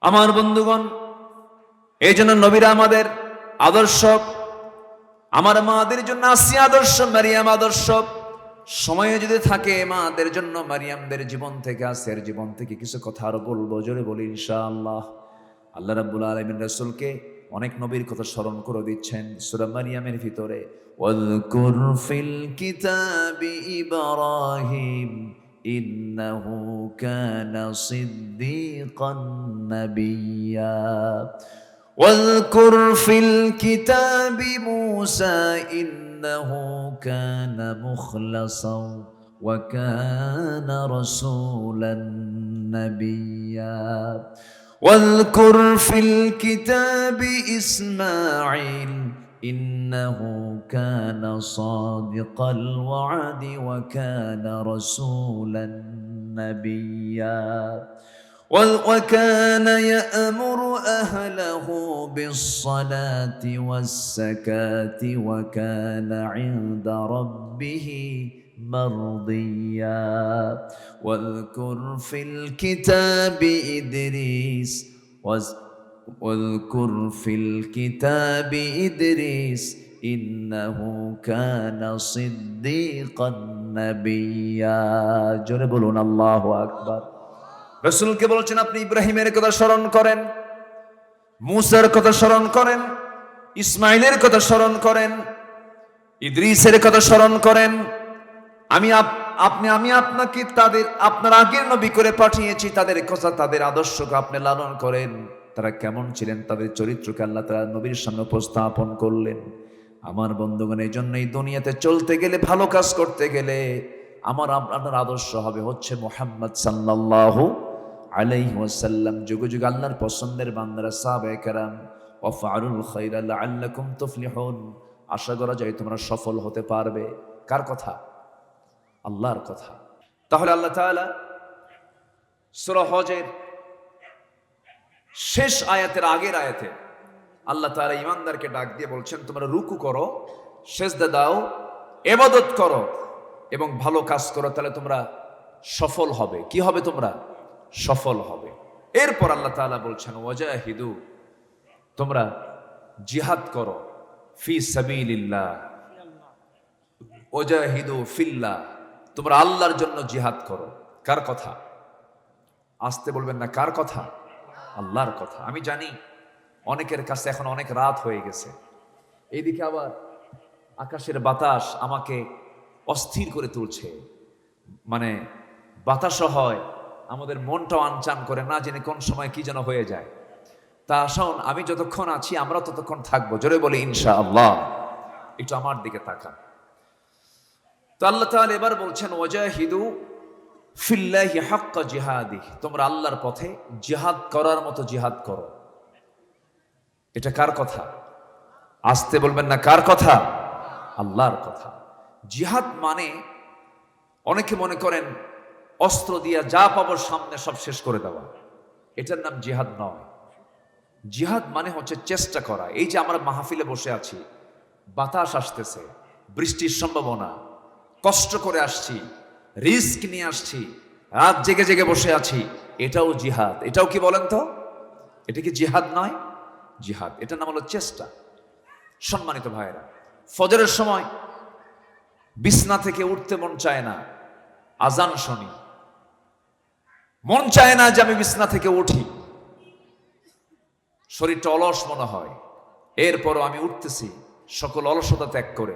আমার বন্ধুগণ, এই জন্য নবীরা আমাদের আদর্শ, আমার মাদের জন্য আসিয়া আদর্শ, মারিয়াম আদর্শ। সময় যদি থাকে মাদের জন্য মারিয়ামদের জীবন থেকে, আসিয়ার জীবন থেকে কিছু কথা আরো বলবো, জোরে বলি ইনশাআল্লাহ। আল্লাহ রাব্বুল আলামিন রাসূলকে অনেক নবীর কথা স্মরণ করে দিচ্ছেন সূরা মারিয়ামের ভিতরে। ওয়াযকুর ফিল কিতাবি ইব্রাহিম ইন্নাহু কানা সিদ্দীকান নাবিয়্যা। واذكر في الكتاب موسى إنه كان مخلصا وكان رسولا نبيا. واذكر في الكتاب إسماعيل إنه كان صادق الوعد وكان رسولا نبيا. وكان يأمر أهله بالصلاة والزكاة وكان عند ربه مرضيا. واذكر في الكتاب إدريس واذكر في الكتاب إدريس إنه كان صديقا نبيا. جرب لنا الله أكبر. রাসূলকে বলছেন আপনি ইব্রাহিমের কথা স্মরণ করেন, মূসার কথা স্মরণ করেন, ইসমাইলের কথা স্মরণ করেন, ইদ্রিসের কথা স্মরণ করেন। আমি আপনাকে তাদের আপনার আগের নবী করে পাঠিয়েছি। তাদের কথা, তাদের আদর্শকে আপনি লালন করেন। তারা কেমন ছিলেন, তাদের চরিত্রকে আল্লাহ তাআলা নবীর সামনে উপস্থাপন করলেন। আমার বন্ধুগণ, এই জন্য এই দুনিয়াতে চলতে গেলে, ভালো কাজ করতে গেলে আমার আপনার আদর্শ হবে হচ্ছে মুহাম্মদ সাল্লাল্লাহু আলাইহি ওয়াসাল্লাম। যুগে যুগে আল্লাহর পছন্দের বান্দারা সাহাবায়ে কেরাম, ওয়াফআলুল খায়রা লাআল্লাকুম তুফলিহুন। আশা করা যায় তোমরা সফল হতে পারবে। কার কথা? আল্লাহর কথা। তাহলে আল্লাহ তাআলা সূরা হজের শেষ আয়াতের আগের আয়াতে আল্লাহ তাআলা ঈমানদারকে ডাক দিয়ে বলছেন, তোমরা রুকু করো, সিজদা দাও, ইবাদত করো এবং ভালো কাজ করো, তাহলে তোমরা সফল হবে। কি হবে? তোমরা সফল হবে। এরপর আল্লাহ তাআলা বলছেন, ওয়াজাহিদু, তোমরা জিহাদ করো, ফি সাবিলিল্লাহ, ওয়াজাহিদু ফিল্লাহ, তোমরা আল্লাহর জন্য জিহাদ করো। কার কথা? আসতে বলবেন না, কার কথা? আল্লাহর কথা। আমি জানি অনেকের কাছে এখন অনেক রাত হয়ে গেছে, এইদিকে আবার আকাশের বাতাস আমাকে অস্থির করে তুলছে, মানে বাতাসও হয়, আমাদের মনটাও আনচান করে, না জেনে কোন সময় কি যেন হয়ে যায়। তা আসুন, আমি যতক্ষণ আছি আমরা ততক্ষণ থাকবো। জোরে বলি ইনশাআল্লাহ। একটু আমার দিকে তাকান। তো আল্লাহ তাআলা এবার বলছেন, ওয়াজাহিদু ফিল্লাহি হাক্কা জিহাদিহি, তোমরা আল্লাহর পথে জিহাদ করার মতো জিহাদ করো। এটা কার কথা? আসতে বলবেন না, কার কথা? আল্লাহর কথা। জিহাদ মানে অনেকে মনে করেন অস্ত্র দিয়া যা পাবো সামনে সব শেষ করে দেওয়া, এটার নাম জিহাদ নয়। জিহাদ মানে হচ্ছে চেষ্টা করা। এই যে আমরা মাহফিলে বসে আছি, বাতাস আসতেছে, বৃষ্টির সম্ভাবনা, কষ্ট করে আসছি, রিস্ক নিয়ে আসছি, রাত জেগে জেগে বসে আছি, এটাও জিহাদ। এটাও কি বলেন তো? এটা কি জিহাদ নয়? জিহাদ, এটার নাম হলো চেষ্টা। সম্মানিত ভাইয়েরা, ফজরের সময় বিছনা থেকে উঠতে মন চায় না, আজান শুনি, মন চায় না যে আমি বিছনা থেকে উঠি, শরীরটা অলস মনে হয়। এরপরও আমি উঠতেছি সকল অলসতা ত্যাগ করে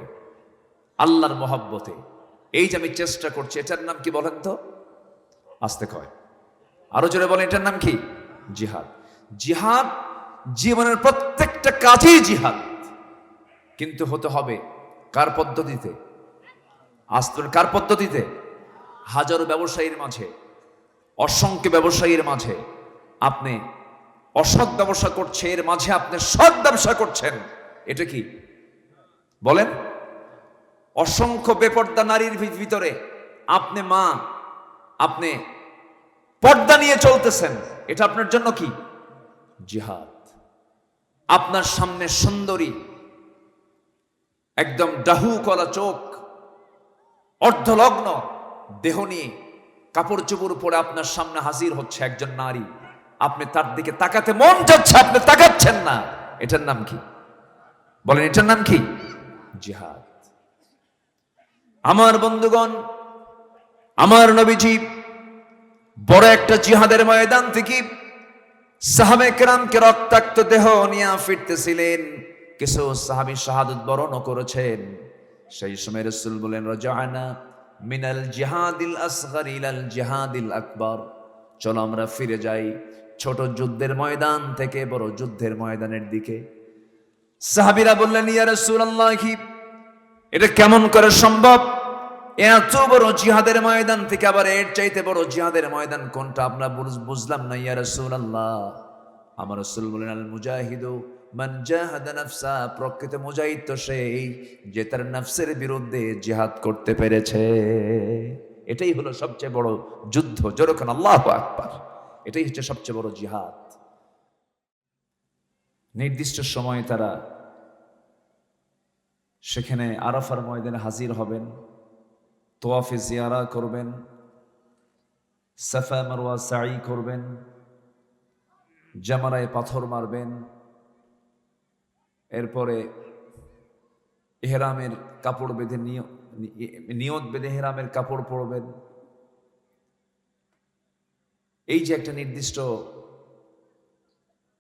আল্লাহর মহব্বতে। এই যে আমি চেষ্টা করছি, এটার নাম কি বলেন তো? আস্তে কয়, আরো জোরে বলেন, এটার নাম কি? জিহাদ। জিহাদ জীবনের প্রত্যেকটা কাজেই জিহাদ, কিন্তু হতে হবে কার পদ্ধতিতে? আস্তে, কার পদ্ধতিতে? হাজারো ব্যবসায়ীর মাঝে, অসংখ্য ব্যবসায়ীর মাঝে আপনি অসৎ ব্যবসা করছে, এর মাঝে আপনি সৎ ব্যবসা করছেন। এটা কি বলেন? অসংখ্য বেপর্দা নারীর ভিতরে আপনি মা, আপনি পর্দা নিয়ে চলতেছেন, এটা আপনার জন্য কি? জিহাদ। আপনার সামনে সুন্দরী, একদম ডাহু কলা চোখ, অর্ধলগ্ন দেহ নিয়ে কাপড় চোপড় পরে আপনার সামনে হাজির হচ্ছে একজন নারী, আপনি তার দিকে তাকাতে মন যাচ্ছে, আপনি তাকাচ্ছেন না, এটার নাম কি? বলেন, এটার নাম কি? জিহাদ। আমার বন্ধুগণ, আমার নবীজি বড় একটা জিহাদের ময়দান থেকে সাহাবে কেরামকে রক্তাক্ত দেহ নিয়ে ফিরতেছিলেন। কিছু সাহাবী শাহাদাত বরণ করেছেন। সেই সময় রাসূল বলেন, রাজানা মিনাল জিহাদিল আসগর ইলাল জিহাদিল আকবার, চলো আমরা ফিরে যাই ছোট যুদ্ধের ময়দান থেকে বড় যুদ্ধের ময়দানের দিকে। সাহাবীরা বললেন, ইয়া রাসূলুল্লাহ, এটা কেমন করে সম্ভব? এত বড় জিহাদের ময়দান থেকে আবার এর চাইতে বড় জিহাদের ময়দান কোনটা? আমরা বুঝলাম না ইয়া রাসূলুল্লাহ। আমার রাসূল বলেন, আল মুজাহিদু মান জাহাদা নাফসা, প্রকৃত মুজাহিদ তো সেই যে তার নফসের বিরুদ্ধে জিহাদ করতে পেরেছে। এটাই হলো সবচেয়ে বড় যুদ্ধ। যেরকম আল্লাহু আকবার, এটাই হচ্ছে সবচেয়ে বড় জিহাদ। নির্দিষ্ট সময়ে তারা সেখানে আরাফার ময়দানে হাজির হবেন, তোয়াফে জিয়ারা করবেন, সাফা মারওয়া সাই করবেন, জামারায় পাথর মারবেন, এরপরে ইহরামের কাপড় বেঁধে নিয়ত বেঁধে ইহরামের কাপড় পরবেন। এই যে একটা নির্দিষ্ট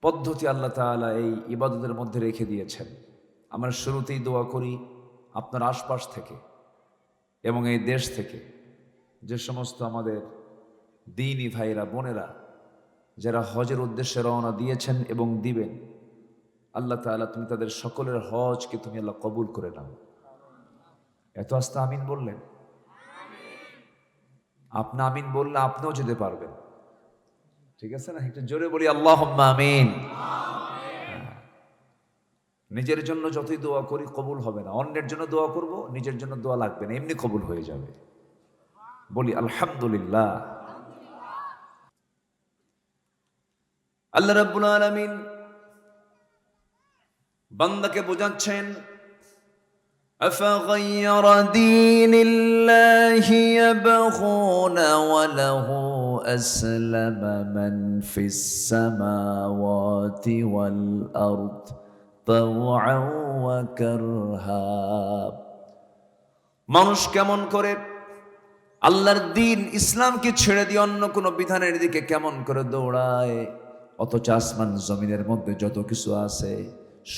পদ্ধতি আল্লাহ তাআলা এই ইবাদতের মধ্যে রেখে দিয়েছেন। আমরা শুরুতেই দোয়া করি আপনার আশপাশ থেকে এবং এই দেশ থেকে যে সমস্ত আমাদের দ্বীনি ভাইরা বোনেরা যারা হজের উদ্দেশ্যে রওনা দিয়েছেন এবং দিবেন, আল্লাহ তাআলা তুমি তাদের সকলের হজকে তুমি আল্লাহ কবুল করে নাও। এত আস্তে আমিন বললেন? আপনি আমিন বললে আপনিও যেতে পারবেন, ঠিক আছে না? একটু জোরে বলি আল্লাহুম্মা আমিন। নিজের জন্য যতই দোয়া করি কবুল হবে না, অন্যের জন্য দোয়া করব, নিজের জন্য দোয়া লাগবে না, এমনি কবুল হয়ে যাবে। বলি আলহামদুলিল্লাহ। আল্লাহ রাব্বুল আলামিন বান্দাকে বোঝাচ্ছেন, আফাগায়রা দীনিল্লাহি ইয়াবগুনা ওয়া লাহু আসলামা মান ফিস সামাওয়াতি ওয়াল আরদ তাওআন ওয়া কারহা। মানুষ কেমন করে আল্লাহর দ্বীন ইসলামকে ছেড়ে দিয়ে অন্য কোনো বিধানের দিকে কেমন করে দৌড়ায়, অথচ আসমান জমিনের মধ্যে যত কিছু আছে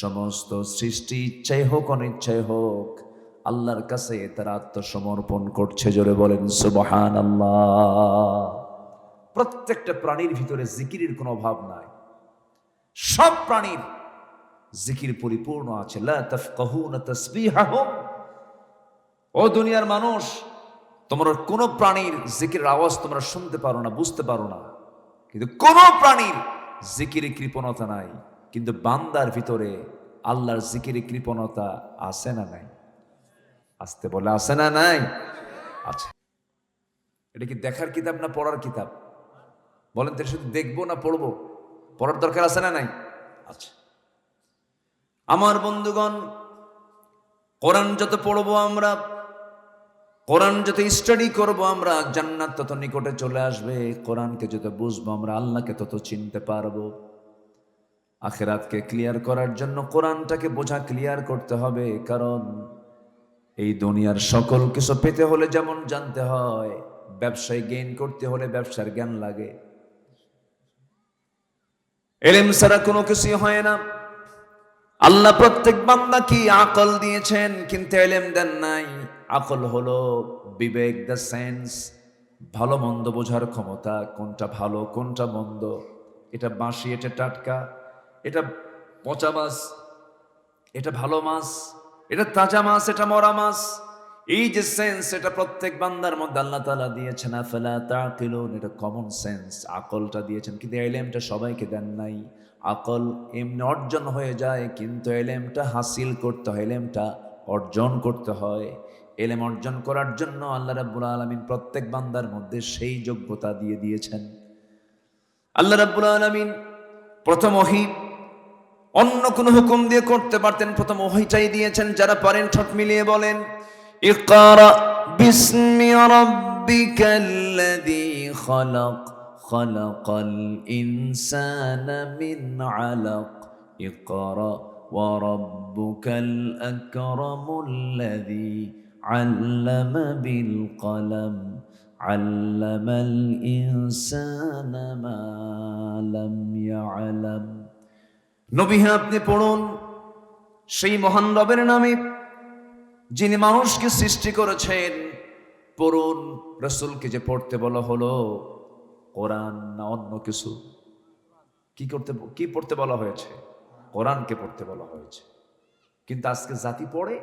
সমস্ত সৃষ্টি ইচ্ছাই হোক অনিচ্ছাই হোক আল্লাহর কাছে তারা আত্মসমর্পণ করছে। জোরে বলেন সুবহানাল্লাহ। প্রত্যেকটা প্রাণীর ভিতরে জিকিরের কোনো অভাব নাই, সব প্রাণীর জিকির পরিপূর্ণ আছে। লা তাফকাহুনা তাসবিহাহুম, ও দুনিয়ার মানুষ, তোমরা কোন প্রাণীর জিকিরের আওয়াজ তোমরা শুনতে পারো না, বুঝতে পারো না, কিন্তু কোন প্রাণীর জিকিরে কৃপণতা নাই। কিন্তু বান্দার ভিতরে আল্লাহর জিকিরে কৃপণতা আছে না নাই? আসতে বলে আছে না নাই? আছে। এটা কি দেখার কিতাব না পড়ার কিতাব? বলেন তো, শুধু দেখবো না পড়বো? পড়ার দরকার আছে না নাই? আচ্ছা আমার বন্ধুগণ, কোরআন যত পড়বো আমরা, কোরআন যত স্টাডি করবো আমরা, জান্নাত তত নিকটে চলে আসবে। কোরআনকে যত বুঝবো আমরা, আল্লাহকে তত চিনতে পারবো। আখিরাতকে ক্লিয়ার করার জন্য কোরআনটাকে বোঝা ক্লিয়ার করতে হবে। কারণ এই দুনিয়ার সকল কিছু পেতে হলে যেমন জানতে হয়, ব্যবসায় গেইন করতে হলে ব্যবসার জ্ঞান লাগে। ইলম ছাড়া কোনো কিছুই হয় না। আল্লাহ প্রত্যেক বান্দাকে আকল দিয়েছেন, কিন্তু ইলম দেন নাই। আকল হলো বিবেক, দ্য সেন্স, ভালো মন্দ বোঝার ক্ষমতা, কোনটা ভালো কোনটা মন্দ, এটা বাঁশি এটা টাটকা, এটা পচা মাছ, এটা ভালো মাছ, এটা তাজা মাছ, এটা মরা মাছ। এই যে সেন্স, এটা প্রত্যেক বান্দার মধ্যে আল্লাহ তাআলা দিয়েছেন। আফালা তাকিলুন, এটা কমন সেন্স, আকলটা দিয়েছেন, কিন্তু ইলমটা সবাইকে দেন নাই। আকল এমনি অর্জন হয়ে যায়, কিন্তু ইলমটা হাসিল করতে হয়, ইলমটা অর্জন করতে হয়। ইলম অর্জন করার জন্য আল্লাহ রাব্বুল আলামিন প্রত্যেক বান্দার মধ্যে সেই যোগ্যতা দিয়ে দিয়েছেন। আল্লাহ রাব্বুল আলামিন প্রথম ওহী অন্য কোন হুকুম দিয়ে করতে পারতেন, প্রথম ওহীটাই দিয়েছেন। যারা পারেন ঠোঁট মিলিয়ে বলেন, ইকরা বিসমি রাব্বিকাল্লাযী খালাক, খালাকাল ইনসানা মিন আলাক ইকরা ওয়া রাব্বুকাল আকরামুল্লাযী আল্লামা বিল কলম আল্লামাল ইনসানা মা লাম ইয়ালাম। নবী হ্যাঁ, আপনি পড়ুন সেই মহান রবের নামে যিনি মানুষকে সৃষ্টি করেছেন। পড়ুন। রাসূলকে যে পড়তে বলা হলো কোরআন না অন্য কিছু? কি পড়তে বলা হয়েছে? কোরআনকে পড়তে বলা হয়েছে। কিন্তু আজকে জাতি পড়ে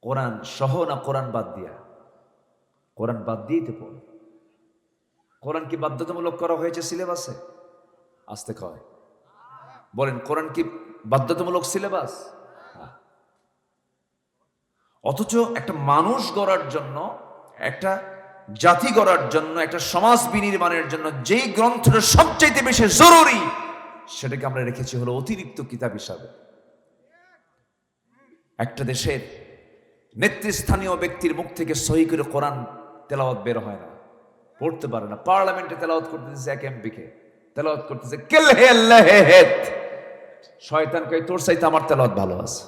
কোরআন সহ না কোরআন বাদ দিয়া? কোরআন বাদ দিয়েই তো পড়ে। কোরআন কি বাধ্যতামূলক করা হয়েছে সিলেবাসে? আসতে কয় বলেন, কোরআন কি বাধ্যতামূলক সিলেবাস? অথচ একটা মানুষ গড়ার জন্য, একটা জাতি গড়ার জন্য, একটা সমাজ বিনির্মাণের জন্য যেই গ্রন্থটা সবচাইতে বেশি জরুরি সেটাকে আমরা রেখেছি হলো অতিরিক্ত কিতাব হিসাবে। একটা দেশের নেতৃস্থানীয় ব্যক্তির মুখ থেকে সহি করে কোরআন তেলাওয়াত বের হয় না, পড়তে পারে না। পার্লামেন্টে তেলাওয়াত করতেছে এক এমপিকে, তেলাওয়াত করতেছে কেল হে আল্লাহ হে হেত। শয়তান কই তোর চাইতে আমার তেলাওয়াত ভালো আছে।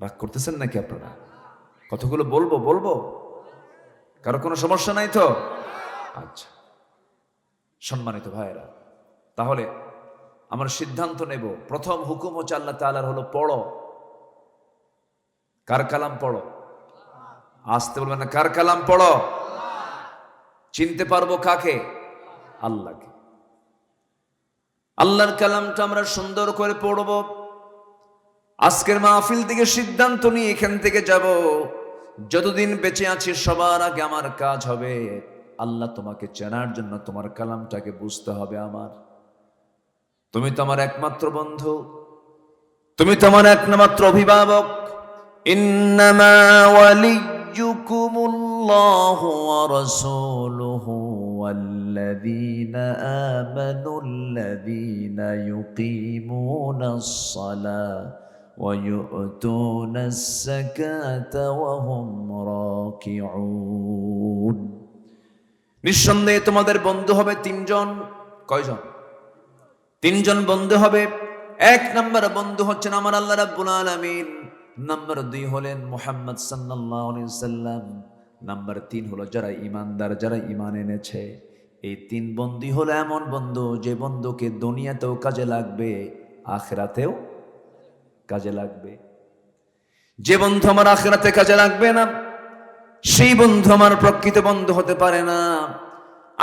রাগ করতেছেন নাকি আপনারা? কতগুলো বলবো কারো কোনো সমস্যা নাই তো? আচ্ছা, সম্মানিত ভাইয়েরা, তাহলে আমরা সিদ্ধান্ত নেব, প্রথম হুকুম হচ্ছে আল্লাহ তাআলার হলো পড়ো। কার কালাম পড়ো? আসতে বলবেন না, কার কালাম পড়ো? চিনতে পারবো কাকে? আল্লাহকে। আল্লাহর কালামটা আমরা সুন্দর করে পড়ব। আজকের মাহফিল থেকে সিদ্ধান্ত নিয়ে এখান থেকে যাব, যতদিন বেঁচে আছি সবার আগে আমার কাজ হবে আল্লাহ তোমাকে চেনার জন্য তোমার কালামটাকে বুঝতে হবে। তুমি তো আমার একমাত্র বন্ধু, তুমি তো আমার একমাত্র অভিভাবক। ইন্নামা ওয়ালিয়্যুকুমুল্লাহু ওয়া রাসূলুহু ওয়াল্লাযীনা আমানুল্লাযীনা ইউকিমুনাস সালাতা ওয়া ইউ'তুনাস যাকাতা ওয়া হুম রাকিউন। নিঃসন্দেহে তোমাদের বন্ধু হবে তিনজন। কয়জন? তিনজন বন্ধু হবে। এক নম্বর বন্ধু হচ্ছেন আমার আল্লাহ রাব্বুল আলামিন। নাম্বার 2 হলেন মুহাম্মদ সাল্লাল্লাহু আলাইহি সাল্লাম। নাম্বার 3 হলো যারা ঈমানদার, যারা ঈমান এনেছে। এই 3 বন্ধু হলো এমন বন্ধু যে বন্ধুকে দুনিয়াতেও কাজে লাগবে, আখিরাতেও কাজে লাগবে। যে বন্ধু আমার আখিরাতে কাজে লাগবে না, সেই বন্ধু আমার প্রকৃত বন্ধু হতে পারে না।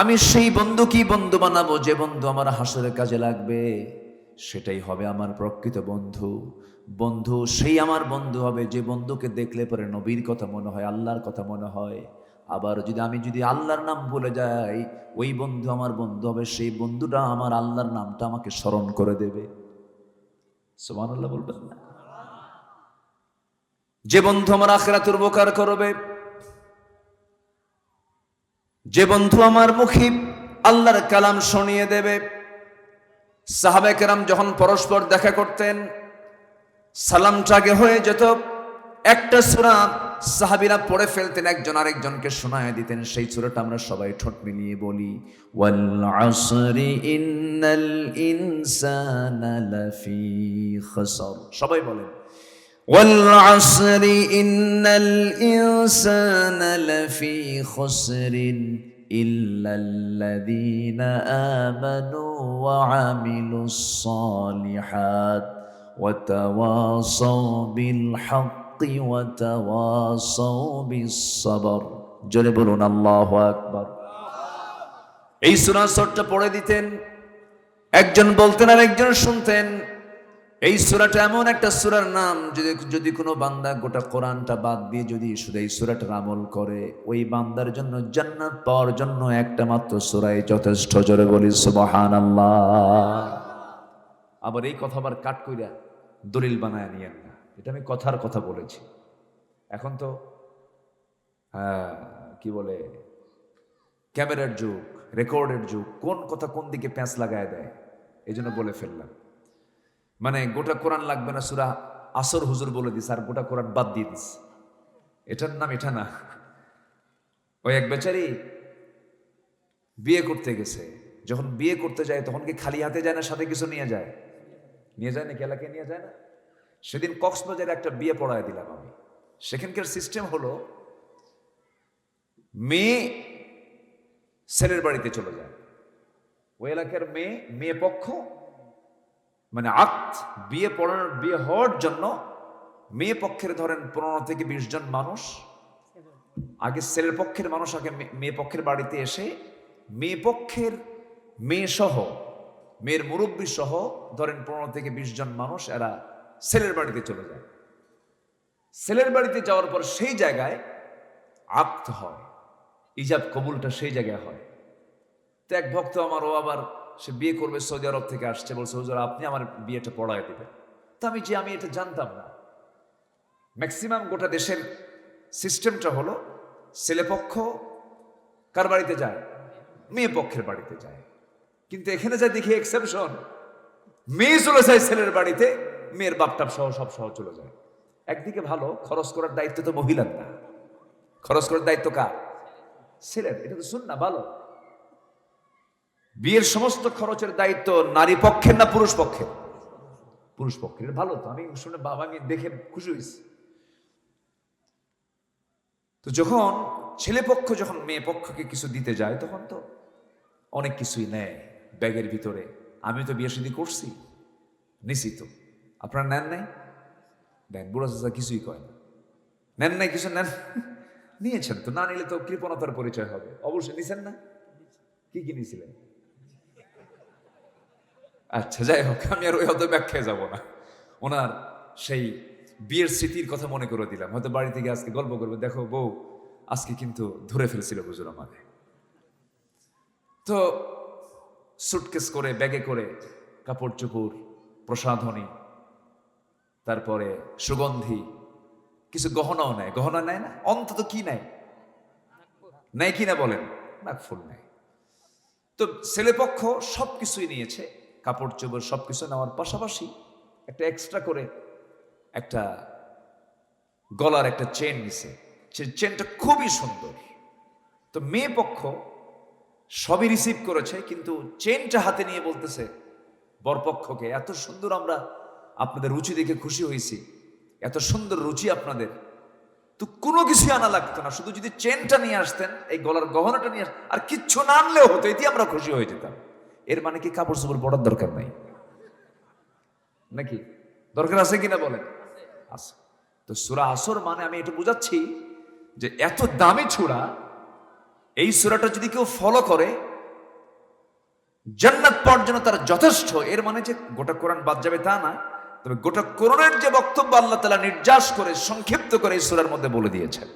আমি সেই বন্ধু কি বন্ধু বানাবো? যে বন্ধু আমার হাসরের কাজে লাগবে, সেটাই হবে আমার প্রকৃত বন্ধু। বন্ধু সেই আমার বন্ধু হবে যে বন্ধুকে দেখলে পরে নবীর কথা মনে হয়, আল্লাহর কথা মনে হয়। আবার আমি যদি আল্লাহর নাম ভুলে যাই, ওই বন্ধু আমার বন্ধু হবে, সেই বন্ধুটা আমার আল্লাহর নামটা আমাকে স্মরণ করে দেবে। সুবহানাল্লাহ বলবেন না? যে বন্ধু আমার আখিরাতের উপকার করবে, যে বন্ধু আমার মুখে আল্লাহর কালাম শুনিয়ে দেবে। সাহাবায়ে কেরাম যখন পরস্পর দেখা করতেন, সালামটাকে হয়ে যেত, একটা সূরা সাহাবীরা পড়ে ফেলতেন, একজন আরেকজনকে শোনায় দিতেন। সেই সূরাটা আমরা সবাই ঠোঁট মিলিয়ে বলি, ওয়াল আসরি ইন্নাল ইনসানা লাফি খাসর। সবাই বলেন ওয়াল আসরি ইন্নাল ইনসানা লাফি খাসরিন ইল্লাল্লাযীনা আমানু ওয়া আমিলুস সালিহাত ওয়া তাওয়াসাউ বিল হাক্কি ওয়া তাওয়াসাউ বিস সাবর। জোরে বলুন আল্লাহু আকবার। এই সূরা ছোট্ট পড়ে দিতেন, একজন বলতেন আর একজন শুনতেন। এই সূরাটা এমন একটা সূরার নাম, যদি কোনো বান্দা গোটা কোরআনটা বাদ দিয়ে যদি শুধু এই সূরাটার আমল করে, ওই বান্দার জন্য জান্নাত পাওয়ার জন্য একটা মাত্র সূরাই যথেষ্ট। জোরে বলি সুবহানাল্লাহ। আবার এই কথা আবার কাট কইরা দলিল বানায় নিয়েন না, এটা আমি কথার কথা বলেছি। এখন তো কি বলে, ক্যামেরার যুগ, রেকর্ডের যুগ, কোন কথা কোন দিকে প্যাঁচ লাগায় দেয়, এই জন্য বলে ফেললাম। মানে গোটা কোরআন লাগবে না, সূরা আসর হুজুর বলে দিস আর গোটা কোরআন বাদ দিয়ে দিস, এটার নাম এটা না। ওই এক বেচারি বিয়ে করতে গেছে, যখন বিয়ে করতে যায় তখন কি খালি হাতে যায় না সাথে কিছু নিয়ে যায়? নিয়ে যায় নাকি? এলাকায় নিয়ে যায় না? সেদিন কক্সবাজারে একটা বিয়ে পড়ায় দিলাম আমি। সেখানকার সিস্টেম হলো মেয়ে ছেলের বাড়িতে চলে যায়, ওই এলাকার মেয়ে পক্ষ মানে আকত বিয়ে হওয়ার জন্য মেয়ে পক্ষের ধরেন 15 থেকে 20 জন মানুষ আগে ছেলের পক্ষের মানুষ আগে মেয়ে পক্ষের বাড়িতে এসে মেয়ে পক্ষের মেয়ে সহ মেয়ের মুরব্বী সহ ধরেন 15 থেকে 20 জন মানুষ এরা ছেলের বাড়িতে চলে যায়। ছেলের বাড়িতে যাওয়ার পর সেই জায়গায় আকত হয়, ইজাব কবুলটা সেই জায়গায় হয়। তো এক ভক্ত আমার, ও আবার সে বিয়ে করবে, সৌদি আরব থেকে আসছে, বলছে হুজুর আপনি আমার বিয়েটা পড়ায় দিবেন। তো আমি এটা জানতাম না। ম্যাক্সিমাম গোটা দেশের সিস্টেমটা হলো ছেলেপক্ষ কার বাড়িতে যায়? মেয়ে পক্ষের বাড়িতে যায়। কিন্তু এখানে যা দেখি এক্সেপশন, মেয়ে চলে যায় ছেলের বাড়িতে, মেয়ের বাপটাপ সহ সব সহ চলে যায়। একদিকে ভালো, খরচ করার দায়িত্ব তো মহিলার না, খরচ করার দায়িত্ব কার? ছেলের। এটা তো শুন না ভালো, বিয়ের সমস্ত খরচের দায়িত্ব নারী পক্ষের না পুরুষ পক্ষের? পুরুষ পক্ষের। ভালো তো, আমি শুনে বাবা আমি দেখে খুশি হয়েছি। তো যখন ছেলে পক্ষ যখন মেয়ে পক্ষকে কিছু দিতে যায় তখন তো অনেক কিছুই নেয় ব্যাগের ভিতরে। আমি তো বিয়ে শাদী করছি, নিছি তো, আপনারা নেন নাই? দেন, বুড়া চাচা কিছুই কয় না, নেন নাই কিছু? নেন, নিয়েছেন তো, না নিলে তো কৃপণতার পরিচয় হবে। অবশ্যই নিছেন না? কি কি নিয়েছিলেন? আচ্ছা যাই হোক, আমি আর ওই হয়তো ব্যাখ্যায় যাব না। ওনার সেই বিয়ের স্মৃতির কথা মনে করে দিলাম। হয়তো বাড়ি থেকে আজকে গল্প করবে, দেখো বউ আজকে কিন্তু ধরে ফেলছিল হুজুর আমাকে। তো সুটকেস করে ব্যাগে করে কাপড় চোপড়, প্রসাধনী, তারপরে সুগন্ধি, কিছু গহনাও নেয়। গহনা নেয় না? অন্তত কি নেয়? নেয় কিনা বলেন? নাকফুল নেয়। তো ছেলেপক্ষ সবকিছুই নিয়েছে, কাপড় চোপড় সবকিছু নেওয়ার পাশাপাশি একটা এক্সট্রা করে একটা গলার একটা চেন নিছে। সেই চেনটা খুবই সুন্দর। তো মেয়ে পক্ষ সবই রিসিভ করেছে, কিন্তু চেনটা হাতে নিয়ে বলতেছে বরপক্ষকে, এত সুন্দর, আমরা আপনাদের রুচি দেখে খুশি হয়েছি, এত সুন্দর রুচি আপনাদের, তো কোনো কিছু আনা লাগতো না, শুধু যদি চেনটা নিয়ে আসতেন, এই গলার গহনাটা নিয়ে আসতেন, আর কিচ্ছু না আনলেও হতো, এতে আমরা খুশি হয়ে যেতাম। এর মানে কি কাপড় চোপড় পড়ার দরকার নাই নাকি? দরকার আছে কিনা বলেন? আছে। তো সূরা আসর মানে আমি এটা বুঝাচ্ছি যে এত দামি সূরা, এই সূরাটা যদি কেউ ফলো করে জান্নাত পাওয়ার জন্য তার যথেষ্ট। এর মানে যে গোটা কোরআন বাদ যাবে তা না, তবে গোটা কোরআনের যে বক্তব্য আল্লাহ তাআলা নির্যাস করে সংক্ষিপ্ত করে এই সূরার মধ্যে বলে দিয়েছেন।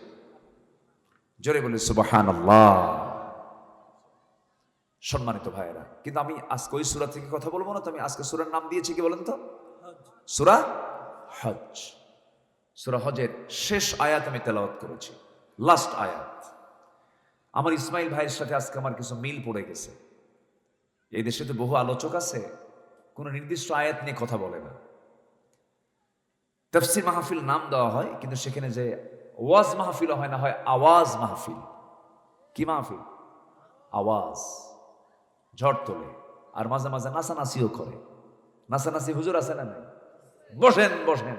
জোরে বলে সুবহানাল্লাহ। সম্মানিত ভাইয়েরা, কিন্তু আমি আজকে ওই সূরা থেকে কথা বলবো না, তো আমি আজকে সূরার নাম দিয়েছি কি বলেন তো? সূরা হজ। সূরা হজের শেষ আয়াত আমি তেলাওয়াত করেছি, লাস্ট আয়াত। আমার ইসমাইল ভাইয়ের সাথে আজকে আমার কিছু মিল পড়ে গেছে। এই দেশে তো বহু আলোচক আছে, কোন নির্দিষ্ট আয়াত নিয়ে কথা বলে না। তাফসীর মাহফিল নাম দেওয়া হয়, কিন্তু সেখানে যে ওয়াজ মাহফিল হয় না, হয় আওয়াজ মাহফিল। কি মাহফিল? আওয়াজ, ঝড় তোলে, আর মাঝে মাঝে নাচানাচিও করে। নাচানাচি হুজুর আছে না নাই? বসেন বসেন,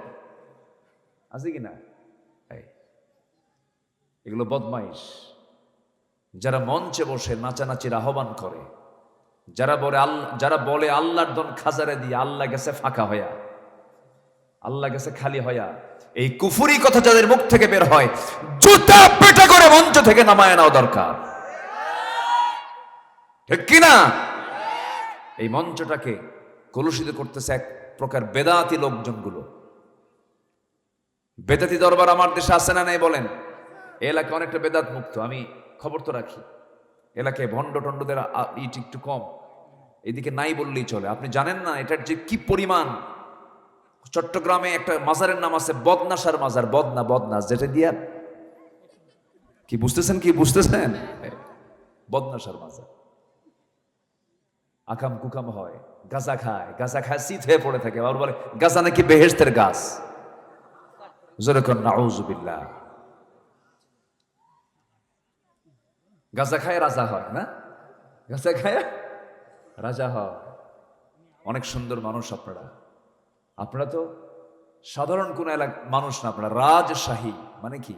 আছে কি না? এগুলো বদমাইশ। যারা মঞ্চে বসে নাচানাচির আহ্বান করে, যারা বলে আল্লাহর দন খাজারে দিয়ে, আল্লাহ গেছে ফাঁকা হইয়া, আল্লাহ গেছে খালি হইয়া, এই কুফুরি কথা যাদের মুখ থেকে বের হয়, জুতা পেটা করে মঞ্চ থেকে নামায় নেওয়া দরকার, ঠিক কিনা? এই মঞ্চটাকে কলুষিত করতেছে এক প্রকার বেদাতি লোকজনগুলো। বেদাতি দরবার আমার দেশে আছে না নাই বলেন? এলাকা অনেকটা বেদাত মুক্ত, আমি খবর তো রাখি। এলাকায় ভণ্ড টন্ডদের ইট একটু কম, এদিকে নাই বললেই চলে। আপনি জানেন না এটার যে কি পরিমাণ। চট্টগ্রামে একটা মাজারের নাম আছে বদনাসার মাজার, বদনা যেটা দিয়া, কি বুঝতেছেন? বদনাসার মাজার। আকাম কুকাম হয়, গাঁজা খায় শীত হয়ে পড়ে থাকে, আর বলে গাঁজা নাকি বেহেশতের গাছ। যেরকম নাউজুবিল্লাহ, গাঁজা খায় রাজা হয় না? গাছে খায়া রাজা হয়। অনেক সুন্দর মানুষ আপনারা। আপনারা তো সাধারণ কোন এলাকা মানুষ না, আপনারা রাজশাহী। মানে কি?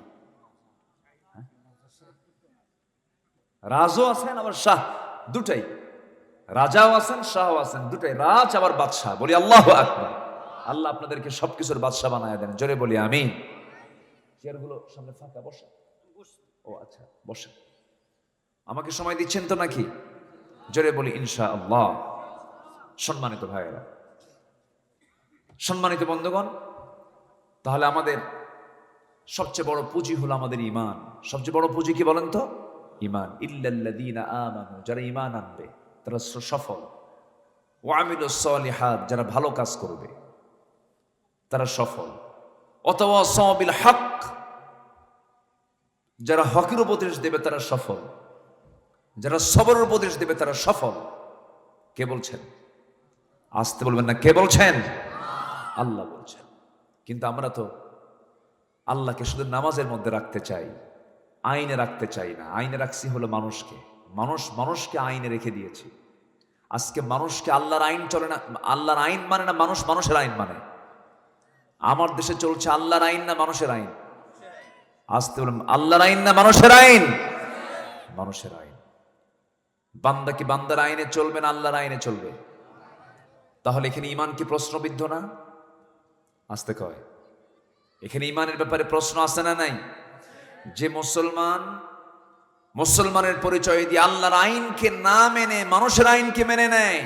রাজও আছেন আবার শাহ, দুটাই। রাজাও আছেন, শাহও আছেন, দুটাই। রাজ আবার বাদশাহ। বলি আল্লাহু আকবার। আল্লাহ আপনাদেরকে সবকিছুর বাদশাহ বানায় দেন। জোরে বলি আমিন। চেয়ারগুলো সামনে ফাঁকা, বসে। ও আচ্ছা, বসে। আমাকে সময় দিচ্ছেন তো নাকি? জোরে বলি ইনশাআল্লাহ। সম্মানিত ভাইয়েরা, সম্মানিত বন্ধুগণ, তাহলে আমাদের সবচেয়ে বড় পুঁজি হলো আমাদের ঈমান। সবচেয়ে বড় পুঁজি কি বলেন তো? ঈমান। ইল্লাল্লাযীনা আমানু, যারা ঈমান আনবে তারা সফল। ওয়া আমিলুস সলিহাত, যারা ভালো কাজ করবে তারা সফল। ওয়াতাওয়াসাউ বিল হক, যারা হকের উপদেশ দেবে তারা সফল। যারা সবরের উপদেশ দেবে তারা সফল। কে বলছেন? আসতে বলবেন না। কে বলছেন? আল্লাহ বলছেন। কিন্তু আমরা তো আল্লাহকে শুধু নামাজের মধ্যে রাখতে চাই, আইনে রাখতে চাই না। আইনে রাখছি হলো মানুষকে। মানুষকে আইনে রেখে দিয়েছি। আজকে মানুষকে আল্লাহর আইন চলে না, আল্লাহর আইন মানে না, মানুষের আইন মানে। আমার দেশে চলছে আল্লাহর আইন না মানুষের আইন? আসতে বলুন, আল্লাহর আইন না মানুষের আইন? মানুষের আইন। বান্দা কি বান্দার আইনে চলবে না আল্লাহর আইনে চলবে? তাহলে এখানে ঈমান কি প্রশ্নবিদ্ধ না? আসতে কয়, এখানে ঈমানের ব্যাপারে প্রশ্ন আছে না নাই? যে মুসলমানের পরিচয় দিয়ে আল্লাহর আইনকে না মেনে মানুষের আইনকে মেনে নেয়,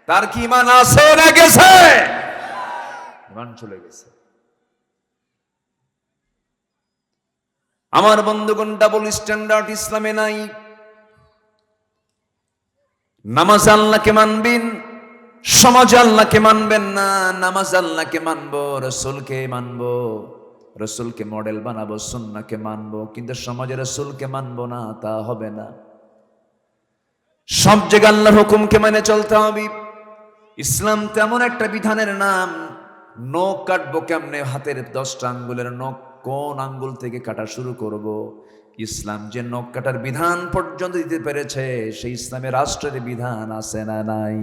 তার কি ঈমান আছে না গেছে? ঈমান চলে গেছে। আমার বন্ধুগণ, ডাবল স্ট্যান্ডার্ড ইসলামে নাই। নামাজ আল্লাহকে মানবেন, সমাজ আল্লাহকে মানবেন না। নামাজ আল্লাহকে মানবো, রসুলকে মানবো, রসুলকে মডেল বানাবো, সুন্নাহকে মানবো, কিন্তু সমাজে রসুলকে মানবো না, তা হবে না। সব জায়গায় আল্লাহর হুকুমকে মেনে চলতে হবে। ইসলাম তেমন একটা বিধানের নাম, নখ কাটবো কেমনে, হাতের 10টা আঙ্গুলের নখ কোন আঙ্গুল থেকে কাটা শুরু করব। ইসলাম যে নখ কাটার বিধান পর্যন্ত দিতে পেরেছে, সেই ইসলামের রাষ্ট্রের বিধান আছে না নাই?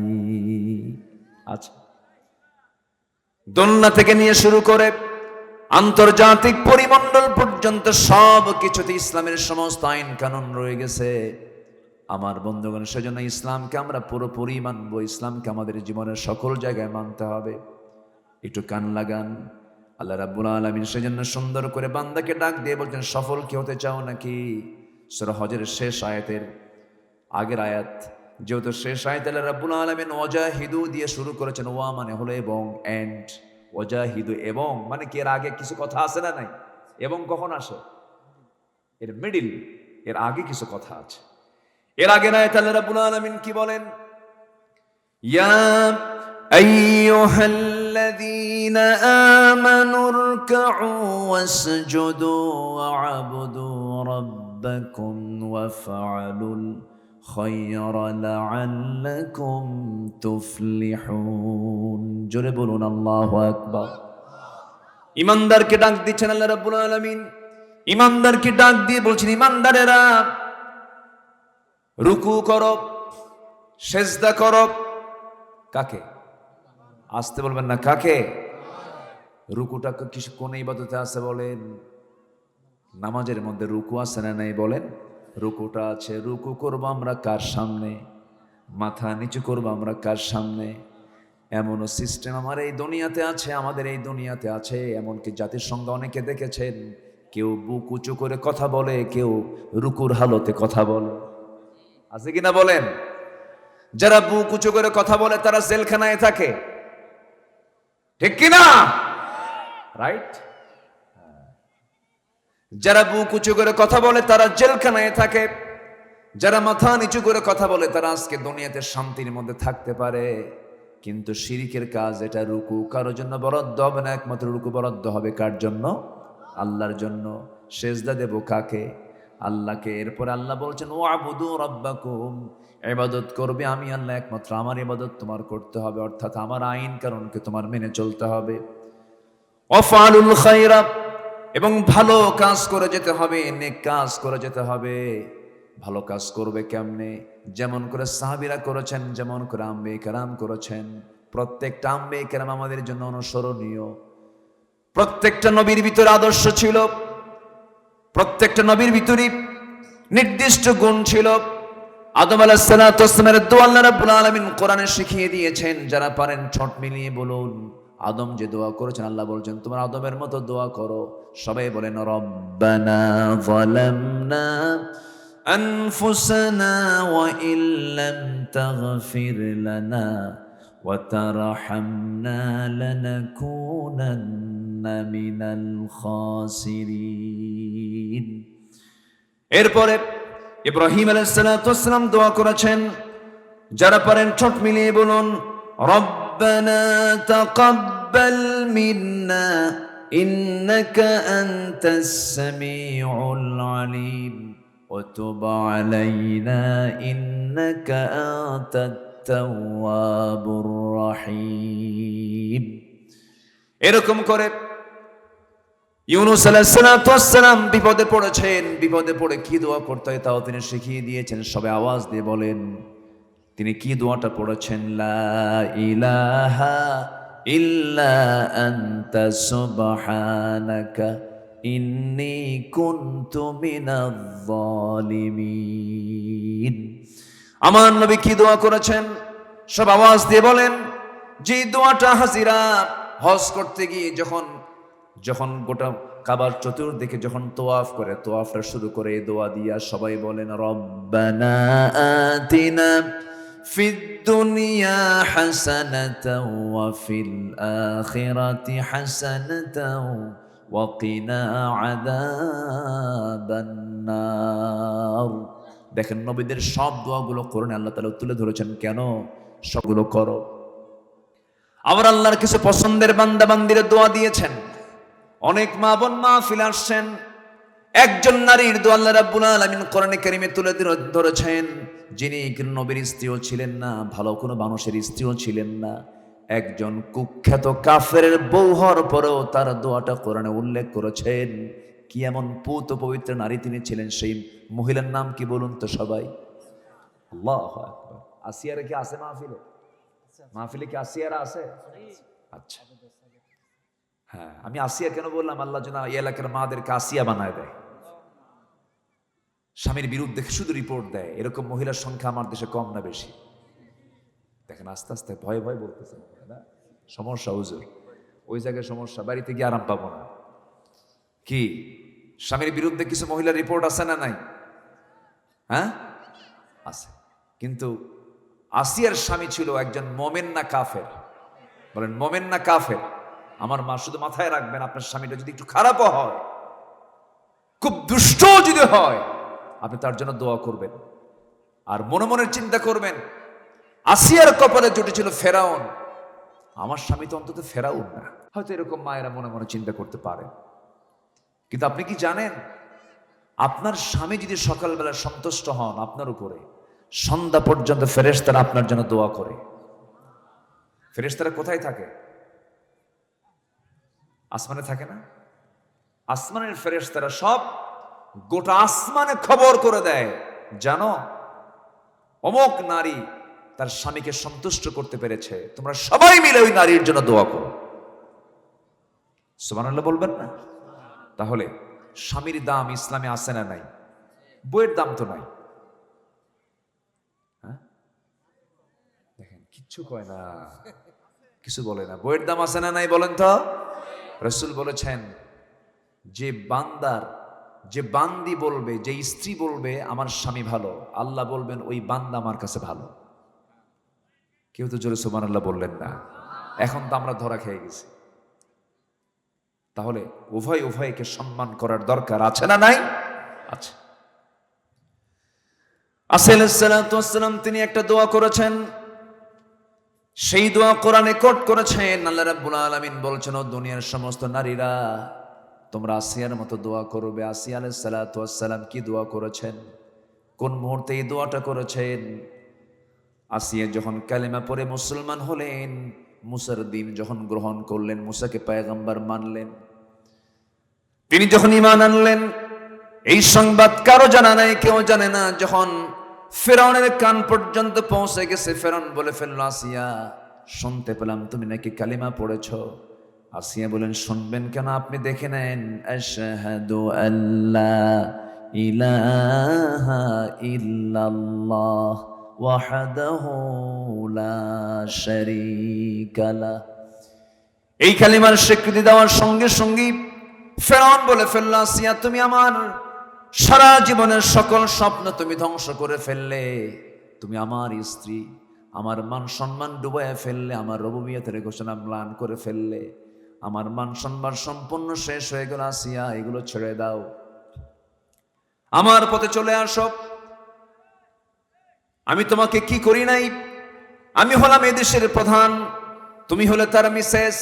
আচ্ছা, দোলনা থেকে নিয়ে শুরু করে আন্তর্জাতিক পরিমণ্ডল পর্যন্ত সব কিছুতে ইসলামের সমস্ত আইন কানুন রয়ে গেছে। আমার বন্ধুগণ, সেজন্য ইসলামকে আমরা পুরোপুরি মানবো। ইসলামকে আমাদের জীবনের সকল জায়গায় মানতে হবে। একটু কান লাগান। আল্লাহ রাব্বুল আলামিন সেজন্য সুন্দর করে বান্দাকে ডাক দিয়ে বলছেন, সফল কি হতে চাও নাকি? সূরা হজের শেষ আয়াতের আগের আয়াত, যেহেতু শেষ আয়াত, আল্লাহ রাব্বুল আলামিন ওয়াজাহিদু দিয়ে শুরু করেছেন। ওয়া মানে হলো এবং, এন্ড। ওয়াজাহিদু এবং মানে কি? এর আগে কিছু কথা আছে না নাই? এবং কখন আসে? এর মিডিল, এর আগে কিছু কথা আছে। এর আগের আয়াত আল্লাহ রাব্বুল আলামিন কি বলেন? ইয়া আইয়ুহাল্লাযীনা আমানু রুকউ ওয়াসজুদু ওয়া'বুদু রাব্বাকুম ওয়াফআলুল খায়রা লাআল্লাকুম তুফলিহুন। জোরে বলুন আল্লাহু আকবার। ঈমানদারকে ডাক দিচ্ছেন আল্লাহ রাব্বুল আলামিন। ঈমানদারকে ডাক দিয়ে বলছেন, ঈমানদারেরা রুকু করো, সেজদা করো। কাকে? আসতে বলবেন না। কাকে? রুকুটা কিছু কোন ইবাদতে আছে বলেন? নামাজের মধ্যে রুকু আছে না নাই বলেন? রুকুটা আছে। রুকু করব আমরা কার সামনে? মাথা নিচু করব আমরা কার সামনে? এমনও সিস্টেম আমার এই দুনিয়াতে আছে, আমাদের এই দুনিয়াতে আছে। এমনকি জাতিসংঘ অনেকে দেখেছেন, কেউ বুক উঁচু করে কথা বলে, কেউ রুকুর হালতে কথা বলে। আছে কিনা বলেন? যারা বুক উঁচু করে কথা বলে তারা জেলখানায় থাকে, ঠিক কিনা? রাইট? যারা বুক উঁচু করে কথা বলে তারা জেলখানায় থাকে। যারা মাথা নিচু করে কথা বলে তারা আজকে দুনিয়াতে শান্তির মধ্যে থাকতে পারে। কিন্তু শিরিকের কাজ, এটা রুকু কারোর জন্য বরাদ্দ হবে না। একমাত্র রুকু বরাদ্দ হবে কার জন্য? আল্লাহর জন্য। সেজদা দেব কাকে? আল্লাহকে। এরপর আল্লাহ বলছেন, ওয়া'বুদু রাব্বাকুম, ইবাদত করবে আমি আল্লাহ, একমাত্র আমার ইবাদত তোমার করতে হবে, অর্থাৎ আমার আইন কারণকে তোমার মেনে চলতে হবে। ওয়াফআলুল খায়রা, এবং ভালো কাজ করে যেতে হবে, নেক কাজ করে যেতে হবে। ভালো কাজ করবে কেমনে, যেমন করে সাহাবীরা করেছেন, যেমন করে আম্বিয়া কেরাম করেছেন। প্রত্যেকটা আম্বিয়া কেরাম আমাদের জন্য অনুসরণীয়। প্রত্যেকটা নবীর ভিতরে আদর্শ ছিল, প্রত্যেকটা নবীর ভিতরে নির্দিষ্ট গুণ ছিল। আদম আলাইহিস সালাতু ওয়াস সালামের দোয়া আল্লাহ রাব্বুল আলামিন কোরআনে শিখিয়ে দিয়েছেন। যারা পারেন ঠোঁট মিলিয়ে বলুন, আদম যে দোয়া করেছেন আল্লাহ বলছেন তোমরা আদমের মতো দোয়া করো। সবাই বলেন রব্বানা যালামনা আনফুসানা ওয়া ইল্লাম তাগফির লানা ওয়া তারহামনা লানাকুনান্না মিনাল খাসিরিন। এরপরে ইব্রাহিম আলাইহিস সালাতু ওয়াস সালাম দোয়া করেছেন। যারা পারেন ঠোঁট মিলিয়ে বলুন রব্বানা তাকাব্বাল মিন্না ইন্নাকা আনতাস সামিউল আলিম ওয়া তুব আলাইনা ইন্নাকা আনতাত তাওয়াবুর রহিম। এরকম করে ইউনূস আলাইহিস সালাতু ওয়াস সালাম বিপদে পড়েছেন। বিপদে পড়ে কি দোয়া করতে হয় তাও তিনি শিখিয়ে দিয়েছেন। সবাই আওয়াজ দিয়ে বলেন তিনি কি দোয়াটা পড়েছেন, লা ইলাহা ইল্লা আনতা সুবহানাকা ইন্নী কুনতু মিনাজ জালিমিন। আমার নবী কি দোয়া করেছেন সব আওয়াজ দিয়ে বলেন। যে দোয়াটা হাজিরা হজ করতে গিয়ে যখন গোটা কাবার চতুর্দিকে যখন তোয়াফ করে, তোয়াফটা শুরু করে এই দোয়া দিয়া সবাই বলেন রব্বানা আতিনা ফিদ দুনিয়া হাসানাতাও ওয়া ফিল আখিরাতি হাসানাতাও ওয়া কিনা আযাবান নার। দেখেন নবীদের সব দোয়াগুলো কোরআনে আল্লাহ তাআলা তুলে ধরেছেন। কেন? সবগুলো করো। আবার আল্লাহর কিছু পছন্দের বান্দা বান্দিরা দোয়া দিয়েছেন। অনেক মা বোন মাহফিলে আসছেন, একজন নারীর দোয়া আল্লাহ রাব্বুল আলামিন কোরআনে কারীমে তুলে ধরেছেন, যিনি নবীর স্ত্রীও ছিলেন না, ভালো কোনো মানুষের স্ত্রীও ছিলেন না, একজন কুখ্যাত কাফেরের বউ হওয়ার পরেও তার দোয়াটা কোরআনে উল্লেখ করেছেন। কি এমন পুত পবিত্র নারী তিনি ছিলেন, সেই মহিলার নাম কি বলুন তো সবাই? আল্লাহু আকবার। আসিয়ারা কি আছে মাহফিলে? মাহফিলে কি আসিয়ারা আছে? আচ্ছা, হ্যাঁ, আমি আসিয়া কেন বললাম? আল্লাহ যেন এই এলাকার মাদেরকে আসিয়া বানায় দেয়, স্বামীর বিরুদ্ধে শুধু রিপোর্ট দেয়। এরকম মহিলার সংখ্যা আমার দেশে কম না বেশি? দেখেন আস্তে আস্তে ভয় ভয় বলতেছেন না, সমস্যা হুজুর, ওই জায়গায় সমস্যা, বাড়িতে গিয়ে আরাম পাবো না। কি স্বামীর বিরুদ্ধে কিছু মহিলার রিপোর্ট আছে না নাই? হ্যাঁ আছে। কিন্তু আসিয়ার স্বামী ছিল একজন মোমেন না কাফের? বলেন মোমেন না কাফের? আমার মা শুধু মাথায় রাখবেন, আপনার স্বামীটা যদি একটু খারাপও হয়, খুব দুষ্ট যদি হয়, আপনি তার জন্য দোয়া করবেন আর মনে মনে চিন্তা করবেন আসিয়ার কপালে জুটেছিল ফেরাউন, আমার স্বামী তো অন্তত ফেরাউন না। হয়তো এরকম মায়েরা মনে মনে চিন্তা করতে পারেন। কিন্তু আপনি কি জানেন, আপনার স্বামী যদি সকালবেলা সন্তুষ্ট হন আপনার উপরে, সন্ধ্যা পর্যন্ত ফেরেশতারা আপনার জন্য দোয়া করে। ফেরেশতারা কোথায় থাকে? আসমানে থাকে না? আসমানের ফেরেশতারা সব গোটা আসমানে খবর করে দেয়, জানো অমুক নারী তার স্বামীকে সন্তুষ্ট করতে পেরেছে, তোমরা সবাই মিলে ওই নারীর জন্য দোয়া করো। সুবহানাল্লাহ বলবেন না? তাহলে স্বামীর দাম ইসলামে আছে না নাই? বইয়ের দাম তো নাই। হ্যাঁ দেখেন কিচ্ছু কয় না, কিছু বলে না। বইয়ের দাম আছে না নাই বলেন তো? রাসূল বলেছেন যে বান্দি বলবে, যে স্ত্রী বলবে আমার স্বামী ভালো, আল্লাহ বলবেন ওই বান্দা আমার কাছে ভালো। কেউ তো জোরে সুবহানাল্লাহ বললেন না। এখন তো আমরা ধরা খেয়ে গেছি। তাহলে উভয়কে সম্মান করার দরকার আছে না নাই? আছে। আলাইহিস সালাতু ওয়াস সালাম তিনি একটা দোয়া করেছেন, সেই দোয়া কোরআনে কোট করেছেন। আল্লাহ রাব্বুল আলামিন বলছেন, ও দুনিয়ার সমস্ত নারীরা তোমরা আসিয়ার মতো দোয়া করবে। আসিয়া আলাইহিস সালাতু ওয়াস সালাম কি দোয়া করেছেন? কোন মুহূর্তে এই দোয়াটা করেছেন? আসিয়া যখন কালেমা পড়ে মুসলমান হলেন, মুসার দিন যখন গ্রহণ করলেন, মুসাকে পয়গম্বর মানলেন, তিনি যখন ঈমান আনলেন, এই সংবাদ কারো জানা নাই, কেউ জানে না। যখন ফেরাউনের কান পর্যন্ত পৌঁছে গেছে, ফেরাউন বলে ফেলল, আসিয়া শুনতে পেলাম তুমি নাকি কালিমা পড়েছ। আসিয়া বলেন, শুনবেন কেন, আপনি দেখে নেন। আশহাদু আল্লা ইলাহা ইল্লাল্লাহ ওয়াহদাহু লা শারীকা লাহ। এই কালিমার স্বীকৃতি দেওয়ার সঙ্গে সঙ্গে ফেরাউন বলে ফেলল, আসিয়া তুমি আমার সারা জীবনের সকল স্বপ্ন তুমি ধ্বংস করে ফেললে, তুমি আমার স্ত্রী, আমার মান সম্মান ডুবাইয়া ফেললে, আমার রুবুবিয়তের ঘোষণা ম্লান করে ফেললে, আমার মান সম্মান সম্পূর্ণ শেষ হয়ে গেল। আসিয়া এগুলো ছেড়ে দাও, আমার পথে চলে আসো। আমি তোমাকে কি করি নাই? আমি হলাম এই দেশের প্রধান, তুমি হলে তার মিসেস,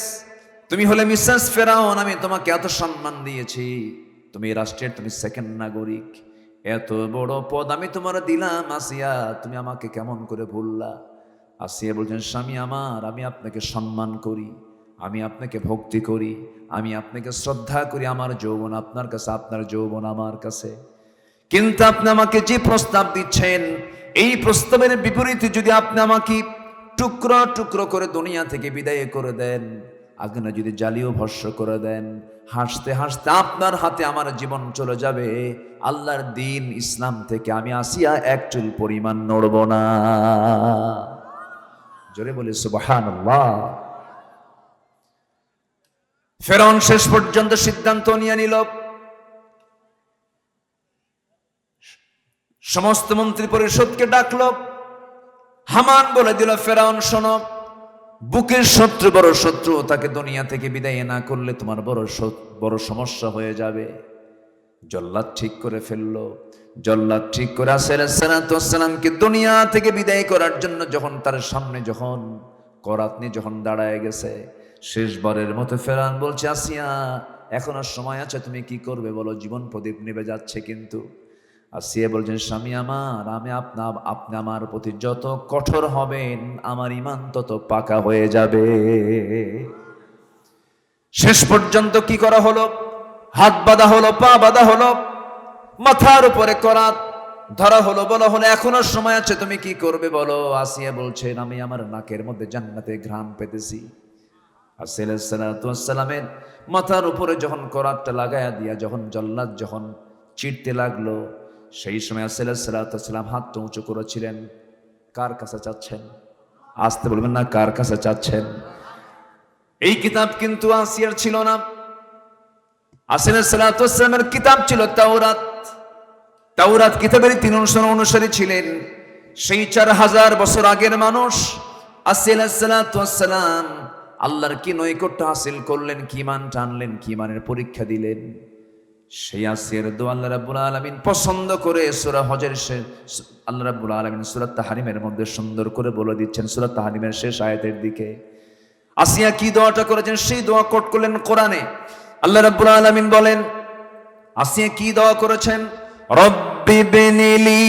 তুমি হলে মিসেস ফেরাউন। আমি তোমাকে এত সম্মান দিয়েছি, তুমি রাষ্ট্রের তুমি সেকেন্ড নাগরিক, এত বড় পদ আমি তোমার দিলাম। আসিয়া তুমি আমাকে কেমন করে ভুললা? আসিয়া বলছেন, স্বামী আমার, আমি আপনাকে সম্মান করি, আমি আপনাকে ভক্তি করি, আমি আপনাকে শ্রদ্ধা করি। আমার যৌবন আপনার কাছে, আপনার যৌবন আমার কাছে, কিন্তু আপনি আমাকে যে প্রস্তাব দিচ্ছেন, এই প্রস্তাবের বিপরীতে যদি আপনি আমাকে টুকরো টুকরো করে দুনিয়া থেকে বিদায় করে দেন, আগুনে যদি জ্বালিয়ে ভস্য করে দেন, হাসতে হাসতে আপনার হাতে আমার জীবন চলে যাবে। আল্লাহর দিন ইসলাম থেকে আমি আসিয়া এক চুল পরিমাণ নড়ব না। জোরে বলি সুবহানাল্লাহ। ফেরাউন শেষ পর্যন্ত সিদ্ধান্ত নিয়ে নিল, সমস্ত মন্ত্রী পরিষদকে ডাকলো। হামান বলে দিল, ফেরাউন শোনো, বুকের শত্রু বড় শত্রু, তাকে দুনিয়া থেকে বিদায় না করলে তোমার বড় সমস্যা হয়ে যাবে। জল্লাদ ঠিক করে ফেললো। জল্লাদ ঠিক করে আসসালামকে দুনিয়া থেকে বিদায় করার জন্য যখন তার সামনে যখন করাত নিয়ে যখন দাঁড়ায় গেছে, শেষবারের মতো ফেরাউন বলছে, আসিয়া এখনো সময় আছে, তুমি কি করবে বলো, জীবন প্রদীপ নিভে যাচ্ছে। কিন্তু আসিয়া বলছেন, স্বামী আমার, আপনি আমার প্রতি যত কঠোর হবেন, আমার ঈমান তত পাকা হয়ে যাবে। শেষ পর্যন্ত কি করা হলো? হাত বাঁধা হলো, পা বাঁধা হলো, মাথার উপরে করাত ধরা হলো, বলা হলো এখনো সময় আছে, তুমি কি করবে বলো। আসিয়া বলছেন, আমি আমার নাকের মধ্যে জান্নাতের ঘ্রাণ পেতেছি। আসিয়া আলাইহিস সালামের মাথার উপরে যখন করাতটা লাগায়া দিয়া যখন জল্লাদ যখন চিড়তে লাগলো, সেই সময় আসসালাম হাতটা উঁচু করেছিলেন। কার কাছে চাচ্ছেন? আসতে বলবেন না, কার কাছে চাচ্ছেন? এই কিতাব কিন্তু আসিয়ার ছিল না। আসসালামের কিতাব ছিল তাওরাত। তাওরাত কিতাবের 3 অনুসারী ছিলেন। সেই 4000 বছর আগের মানুষ আসসালাম আল্লাহর কি নৈকট্য হাসিল করলেন, কি মান টানলেন, কি মানের পরীক্ষা দিলেন। সেই আসিয়ার দোয়া আল্লাহ রাব্বুল আলামিন পছন্দ করে সূরা হজের আল্লাহ রাব্বুল আলামিন সূরা তাহরিমের মধ্যে সুন্দর করে বলে দিচ্ছেন। সূরা তাহরিমের শেষ আয়াতের দিকে আসিয়া কি দোয়াটা করেছেন, সেই দোয়া কোট করলেন কোরআনে। আল্লাহ রাব্বুল আলামিন বলেন, আসিয়া কি দোয়া করেছেন, রব্বি বিনিলি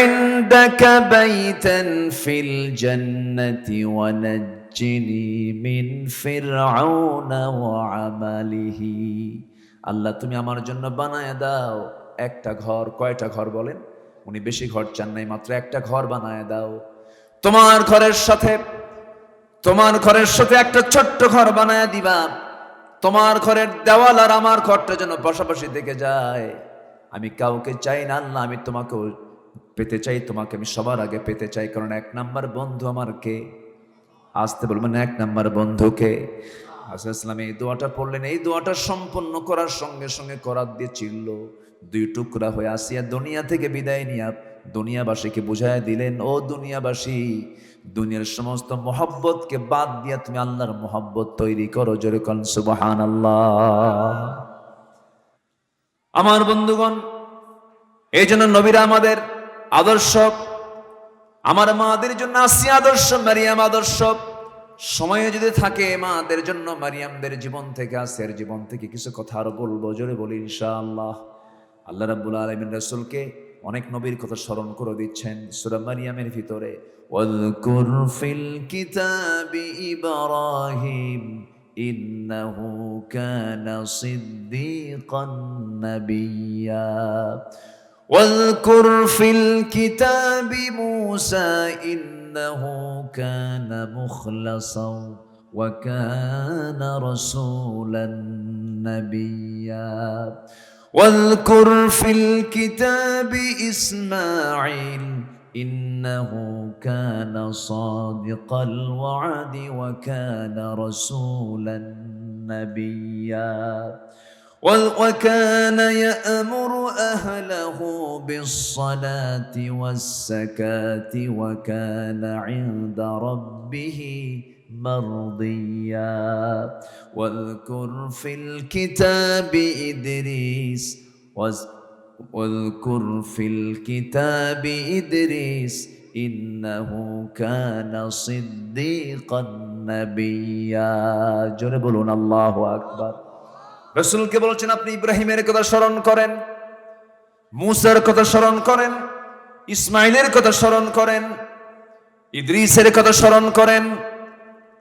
ইনদাকা বাইতান ফিল জান্নাতি ওয়া নাজ্জিনি মিন ফিরআউনা ওয়া আমালিহি। আল্লাহ তুমি আমার জন্য বানায় দাও একটা ঘর। কয়টা ঘর বলেন? উনি বেশি ঘর চান নাই, মাত্র একটা ঘর বানায় দাও। তোমার ঘরের সাথে একটা ছোট্ট ঘর বানায় দিবা। তোমার ঘরের দেওয়াল আর আমার ঘরটা যেন পাশাপাশি দেখে যায়। আমি কাউকে চাই না আল্লাহ, আমি তোমাকেও পেতে চাই, তোমাকে আমি সবার আগে পেতে চাই। কারণ 1 নাম্বার বন্ধু আমার কে? আসতে বলবেন, 1 নাম্বার বন্ধুকে। আসসালাম এই দোয়াটা পড়লেন। এই দোয়াটা সম্পন্ন করার সঙ্গে সঙ্গে করাত দিয়ে চিরল, 2 টুকরা হয়ে আসিয়া দুনিয়া থেকে বিদায় নিয়ে দুনিয়াবাসীকে বুঝায় দিলেন, ও দুনিয়াবাসী, দুনিয়ার সমস্ত মহব্বতকে বাদ দিয়া তুমি আল্লাহর মহব্বত তৈরি করো। জোরে কোন সুবহানাল্লাহ। আমার বন্ধুগণ, এই জন্য নবীরা আমাদের আদর্শ, আমার মাদের জন্য আসিয়া আদর্শ, মারিয়াম আদর্শ। সময় যদি থাকে মাদের জন্য মারিয়ামদের জীবন থেকে, আসিয়ার জীবন থেকে কিছু কথা আরো বলবো। জোরে বলি ইনশাআল্লাহ। আল্লাহ রাব্বুল আলামিন রাসূলকে অনেক নবীর কথা স্মরণ করে দিচ্ছেন সূরা মারিয়ামের ভিতরে। ওয়াযকুর ফিল কিতাবি ইব্রাহিম ইন্নাহু কানা সিদ্দীকান নাবিয়্যা ওয়াযকুর ফিল কিতাবি মূসা ইন্নাহু কানা মুখলাসান ওয়া কানা রাসূলান নাবিয়্যা واذكر في الكتاب إسماعيل إنه كان صادق الوعد وكان رسولا نبيا وكان يأمر أهله بالصلاة والزكاة وكان عند ربه مرضيا واذكر في الكتاب إدريس واذكر في الكتاب إدريس إنه كان صديقا نبيا জোরে বলুন আল্লাহু আকবার। রাসূলকে বলছেন আপনি ইব্রাহিমের কথা স্মরণ করেন, মূসার কথা স্মরণ করেন, ইসমাইলের কথা স্মরণ করেন, ইদ্রিসের কথা স্মরণ করেন।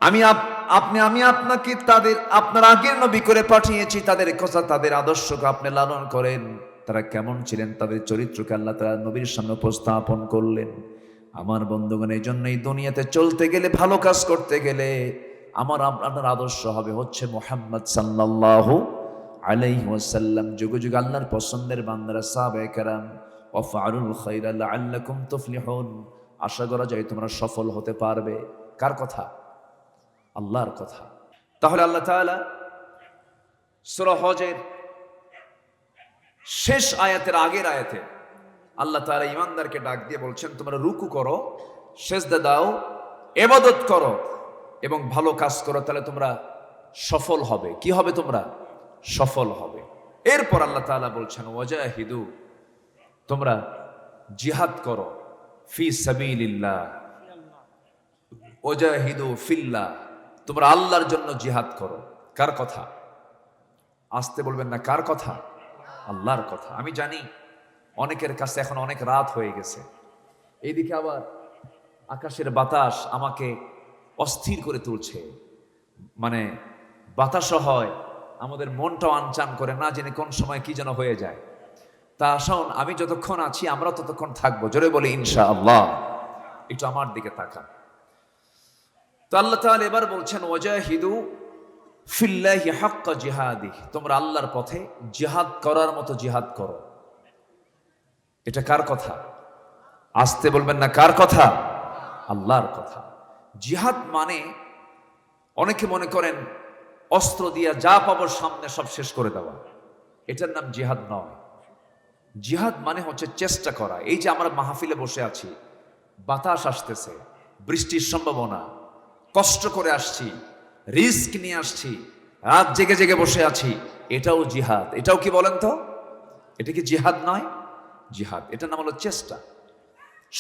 আমি আপনাকে তাদের আপনার আগের নবী করে পাঠিয়েছি, তাদের কথা তাদের আদর্শকে আপনি লালন করেন। তারা কেমন ছিলেন তাদের চরিত্রকে আল্লাহ তাআলা নবীর সামনে উপস্থাপন করলেন। আমার বন্ধুগণ, এই জন্য এই দুনিয়াতে চলতে গেলে, ভালো কাজ করতে গেলে আপনার আদর্শ হবে হচ্ছে মুহাম্মদ সাল্লাল্লাহু আলাইহি ওয়াসাল্লাম। যুগে যুগে আল্লাহর পছন্দের বান্দারা সাহাবায়ে কেরাম ওয়াফআলুল খায়রা লাআল্লাকুম তুফলিহুন, আশা করা যায় তোমরা সফল হতে পারবে। কার কথা? আল্লাহর কথা। তাহলে আল্লাহ তাআলা সূরা হজের শেষ আয়াতের আগের আয়াতে আল্লাহ তাআলা ঈমানদারকে ডাক দিয়ে বলছেন তোমরা রুকু করো, সিজদা দাও, ইবাদত করো এবং ভালো কাজ করো, তাহলে তোমরা সফল হবে। কি হবে? তোমরা সফল হবে। এরপর আল্লাহ তাআলা বলছেন ওয়াজাহিদু, তোমরা জিহাদ করো, ফি সাবিলিল্লাহ, ওয়াজাহিদু ফিল্লাহ, তোমরা আল্লাহর জন্য জিহাদ করো। কার কথা? আসতে বলবেন না, কার কথা? আল্লাহর কথা। আমি জানি অনেকের কাছে এখন অনেক রাত হয়ে গেছে, এইদিকে আবার আকাশের বাতাস আমাকে অস্থির করে তুলছে, মানে বাতাসও হয়, আমাদের মনটাও আনচান করে, না জেনে কোন সময় কি যেন হয়ে যায়। তা আসুন, আমি যতক্ষণ আছি আমরা ততক্ষণ থাকবো। জোরে বলি ইনশাআল্লাহ। একটু আমার দিকে তাকান। তো আল্লাহ তাআলা এবার বলছেন ওয়াজাহিদু ফিল্লাহি হাক্কা জিহাদিহি, তোমরা আল্লাহর পথে জিহাদ করার মতো জিহাদ করো। এটা কার কথা? আসতে বলবেন না, কার কথা? আল্লাহর কথা। জিহাদ মানে অনেকে মনে করেন অস্ত্র দিয়া যা পাবো সামনে সব শেষ করে দেওয়া, এটার নাম জিহাদ নয়। জিহাদ মানে হচ্ছে চেষ্টা করা। এই যে আমরা মাহফিলে বসে আছি, বাতাস আসতেছে, বৃষ্টির সম্ভাবনা, কষ্ট করে আসছি, রিস্ক নিয়ে আসছি, রাত জেগে জেগে বসে আছি, এটাও জিহাদ। এটাও কি বলেন তো? এটা কি জিহাদ নয়? জিহাদ, এটার নাম হলো চেষ্টা।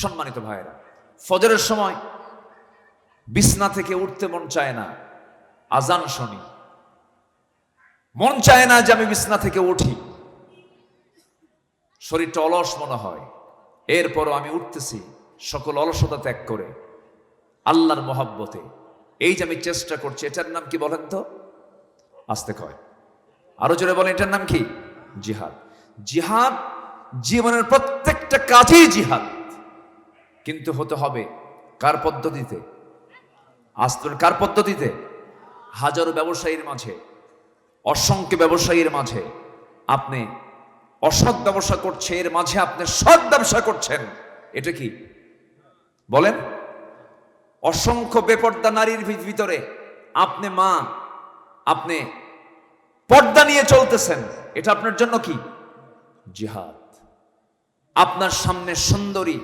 সম্মানিত ভাইয়েরা, ফজরের সময় বিছনা থেকে উঠতে মন চায় না, আজান শুনি, মন চায় না যে আমি বিছনা থেকে উঠি, শরীরটা অলস মনে হয়, এরপরও আমি উঠতেছি সকল অলসতা ত্যাগ করে আল্লাহর মহব্বতে। এই যে আমি চেষ্টা করছি, এটার নাম কি বলেন তো? আস্তে কয়, আরো জোরে বলেন, এটার নাম কি? জিহাদ। জিহাদ জীবনের প্রত্যেকটা কাজেই জিহাদ, কিন্তু হতে হবে কার পদ্ধতিতে? আস্তে কার পদ্ধতিতে? হাজারো ব্যবসায়ীর মাঝে, অসংখ্য ব্যবসায়ীর মাঝে আপনি অসৎ ব্যবসা করছে, এর মাঝে আপনি সৎ ব্যবসা করছেন, এটা কি বলেন? অসংখ্য বেপর্দা নারীর ভিতরে আপনি মা, আপনি পর্দা নিয়ে চলতেছেন, এটা আপনার জন্য কি? জিহাদ। আপনার সামনে সুন্দরী,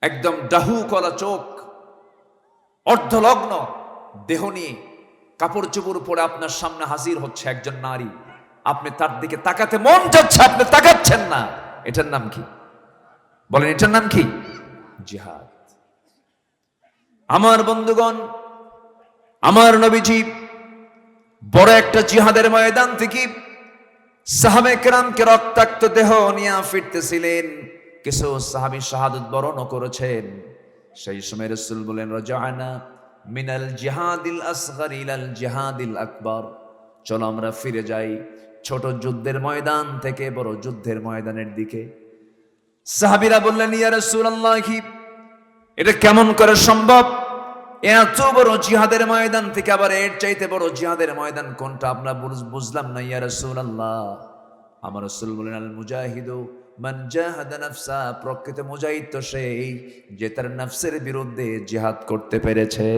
একদম ডাহু কলা চোখ, অর্ধলগ্ন দেহ নিয়ে কাপড় চোপড় পরে আপনার সামনে হাজির হচ্ছে একজন নারী, আপনি তার দিকে তাকাতে মন যাচ্ছে, আপনি তাকাচ্ছেন না, এটার নাম কি বলেন? এটার নাম কি? জিহাদ। আমার বন্ধুগণ, আমার নবীজি বড় একটা জিহাদের ময়দান থেকে সাহাবে কেরামকে রক্তাক্ত দেহ নিয়ে ফিরতেছিলেন। কিছু সাহাবী শাহাদাত বরণ করেছেন। সেই সময় রাসূল বলেন রাজানা মিনাল জিহাদিল আসগর ইলাল জিহাদিল আকবার। চলো আমরা ফিরে যাই ছোট যুদ্ধের ময়দান থেকে বড় যুদ্ধের ময়দানের দিকে। সাহাবীরা বললেন, ইয়া রাসূলুল্লাহ, এটা কেমন করে সম্ভব? এত বড় জিহাদের ময়দান থেকে আবার এর চাইতে বড় জিহাদের ময়দান কোনটা? আমরা বুঝলাম না ইয়া রাসূলুল্লাহ। আমার রাসূল বলেন, আল মুজাহিদু মান জাহাদা নাফসা, প্রকৃত মুজাহিদ তো সেই যে তার নফসের বিরুদ্ধে জিহাদ করতে পেরেছে।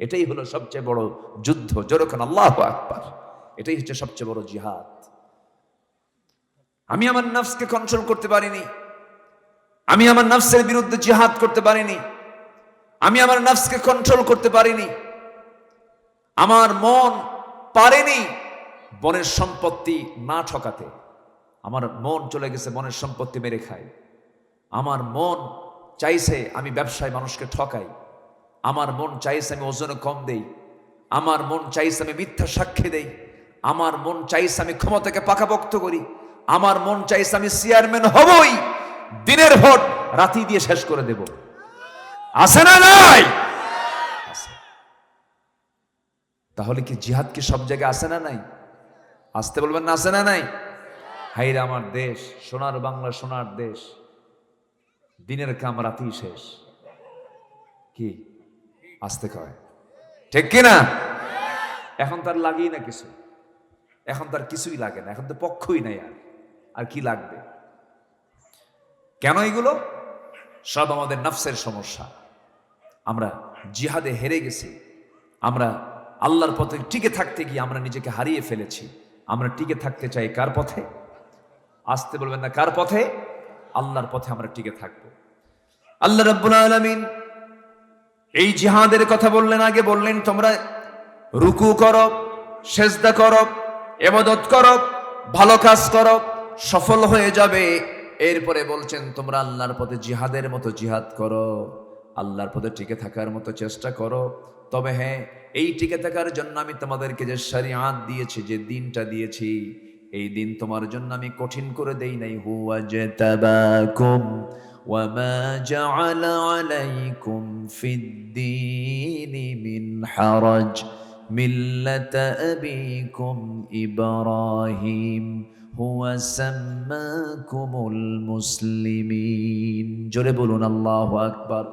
এটাই হলো সবচেয়ে বড় যুদ্ধ। যেরকম আল্লাহু আকবার, এটাই হচ্ছে সবচেয়ে বড় জিহাদ। আমি আমার নফসকে কন্ট্রোল করতে পারিনি, আমি আমার নফসের বিরুদ্ধে জিহাদ করতে পারিনি, আমি আমার নফসকে কন্ট্রোল করতে পারিনি, আমার মন পারেনি বনের সম্পত্তি না ঠকাতে। আমার মন চলে গেছে বনের সম্পত্তি মেরে খায়। আমার মন চাইছে আমি ব্যবসায় মানুষকে ঠকাই। আমার মন চাইছে আমি ওজনে কম দেই। আমার মন চাইছে আমি মিথ্যা সাক্ষী দেই। আমার মন চাইছে আমি ক্ষমতাকে পাকাপোক্ত করি। আমার মন চাইছে আমি চেয়ারম্যান হবই, দিনের ভোট রাতি দিয়ে শেষ করে দেব। আছে না নাই? আছে। তাহলে কি জিহাদ কি সব জায়গায় আছে না নাই? আসতে বলবেন না, আছে না নাই? হাইরে আমার দেশ, সোনার বাংলা, সোনার দেশ, দিনের কাম রাতি শেষ। কি আসতে কয়, ঠিক কিনা? এখন তার লাগেই না কিছু, এখন তার কিছুই লাগে না, এখন তো পক্ষই নাই। আর কি লাগবে? কেন এগুলো? সব আমাদের নফসের সমস্যা। আমরা জিহাদে হেরে গেছি। আমরা আল্লাহর পথে টিকে থাকতে গিয়ে আমরা নিজেকে হারিয়ে ফেলেছি। আমরা টিকে থাকতে চাই কার পথে? আসতে বলবেন না, কার পথে? আল্লাহর পথে আমরা টিকে থাকবো। আল্লাহ রাব্বুল আলামিন এই জিহাদের কথা বললেন, আগে বললেন তোমরা রুকু করো, সেজদা করো, ইবাদত করো, ভালো কাজ করো, সফল হয়ে যাবে। এরপরে বলছেন তোমরা আল্লাহর পথে জিহাদের মতো জিহাদ করো, আল্লাহর পথে টিকে থাকার মতো চেষ্টা করো। তবে হ্যাঁ, এই টিকে থাকার জন্য আমি তোমাদেরকে যে শরিয়াত দিয়েছি, যে দিনটা দিয়েছি, এই দিন তোমার জন্য আমি কঠিন করে দেই নাই। হুয়া জাতাবাকুম ওয়া মা জাআলা আলাইকুম ফিদ-দীনি মিন হারাজ মিল্লাতা আবিকুম ইব্রাহিম হুয়া সাম্মাকুমুল মুসলিমিন। জোরে বলুন আল্লাহু আকবার।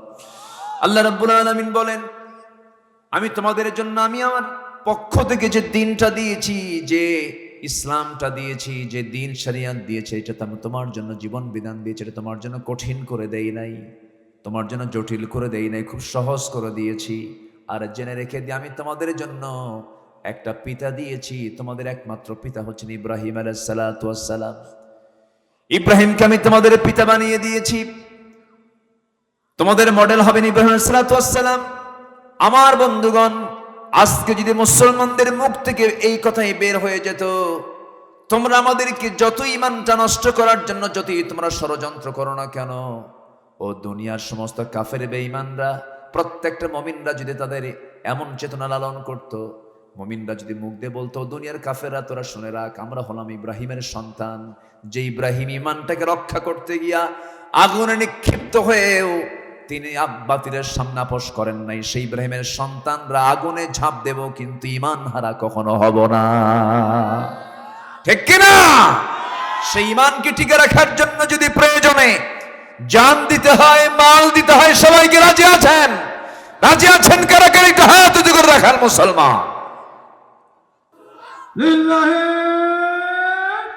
আল্লাহ রাব্বুল আলামিন বলেন, আমি তোমাদের জন্য আমি আমার পক্ষ থেকে যে দিনটা দিয়েছি, যে ইসলামটা দিয়েছি, যে দিন শরিয়াত দিয়েছি, এটা আমি তোমার জন্য জীবন বিধান দিয়েছি। এটা তোমার জন্য কঠিন করে দেই নাই, তোমার জন্য জটিল করে দেই নাই, খুব সহজ করে দিয়েছি। আর জেনে রেখে দিয়ে আমি তোমাদের জন্য একটা পিতা দিয়েছি। তোমাদের একমাত্র পিতা হচ্ছেন ইব্রাহিম আলাইহিস সালাতু ওয়াস সালাম। ইব্রাহিমকে আমি তোমাদের পিতা বানিয়ে দিয়েছি। তোমাদের মডেল হবেন ইব্রাহিম আলাইহিস সালাতু ওয়াস সালাম। আমার বন্ধুগণ, আজকে যদি মুসলমানদের মুখ থেকে এই কথাই বের হয়ে যেত, তোমরা আমাদেরকে যত ঈমানটা নষ্ট করার জন্য যতই তোমরা ষড়যন্ত্র করো না কেন, ও দুনিয়ার সমস্ত কাফের বেঈমানরা, প্রত্যেকটা মুমিনরা যদি তাদের এমন চেতনা লালন করত, মুমিনরা যদি মুখ দিয়ে বলতো, দুনিয়ার কাফেররা তোরা শুনে রাখ, আমরা হলাম ইব্রাহিমের সন্তান, যে ইব্রাহিম ঈমানটাকে রক্ষা করতে গিয়া আগুনে নিক্ষিপ্ত হয়েও তিনি বাতিলের সামনে আপোষ করেন নাই। সেই ইব্রাহিমের সন্তানরা আগুনে ঝাঁপ দেব, কিন্তু ঈমান হারা কখনো হব না, ঠিক কিনা? সেই ঈমানকে টিকে রাখার জন্য যদি প্রয়োজনে জান দিতে হয়, মাল দিতে হয়, সবাইকে রাজি আছেন? রাজি আছেন কারা কারা? একটু হাত উঁচু করে রাখার মুসলমান। লিল্লাহি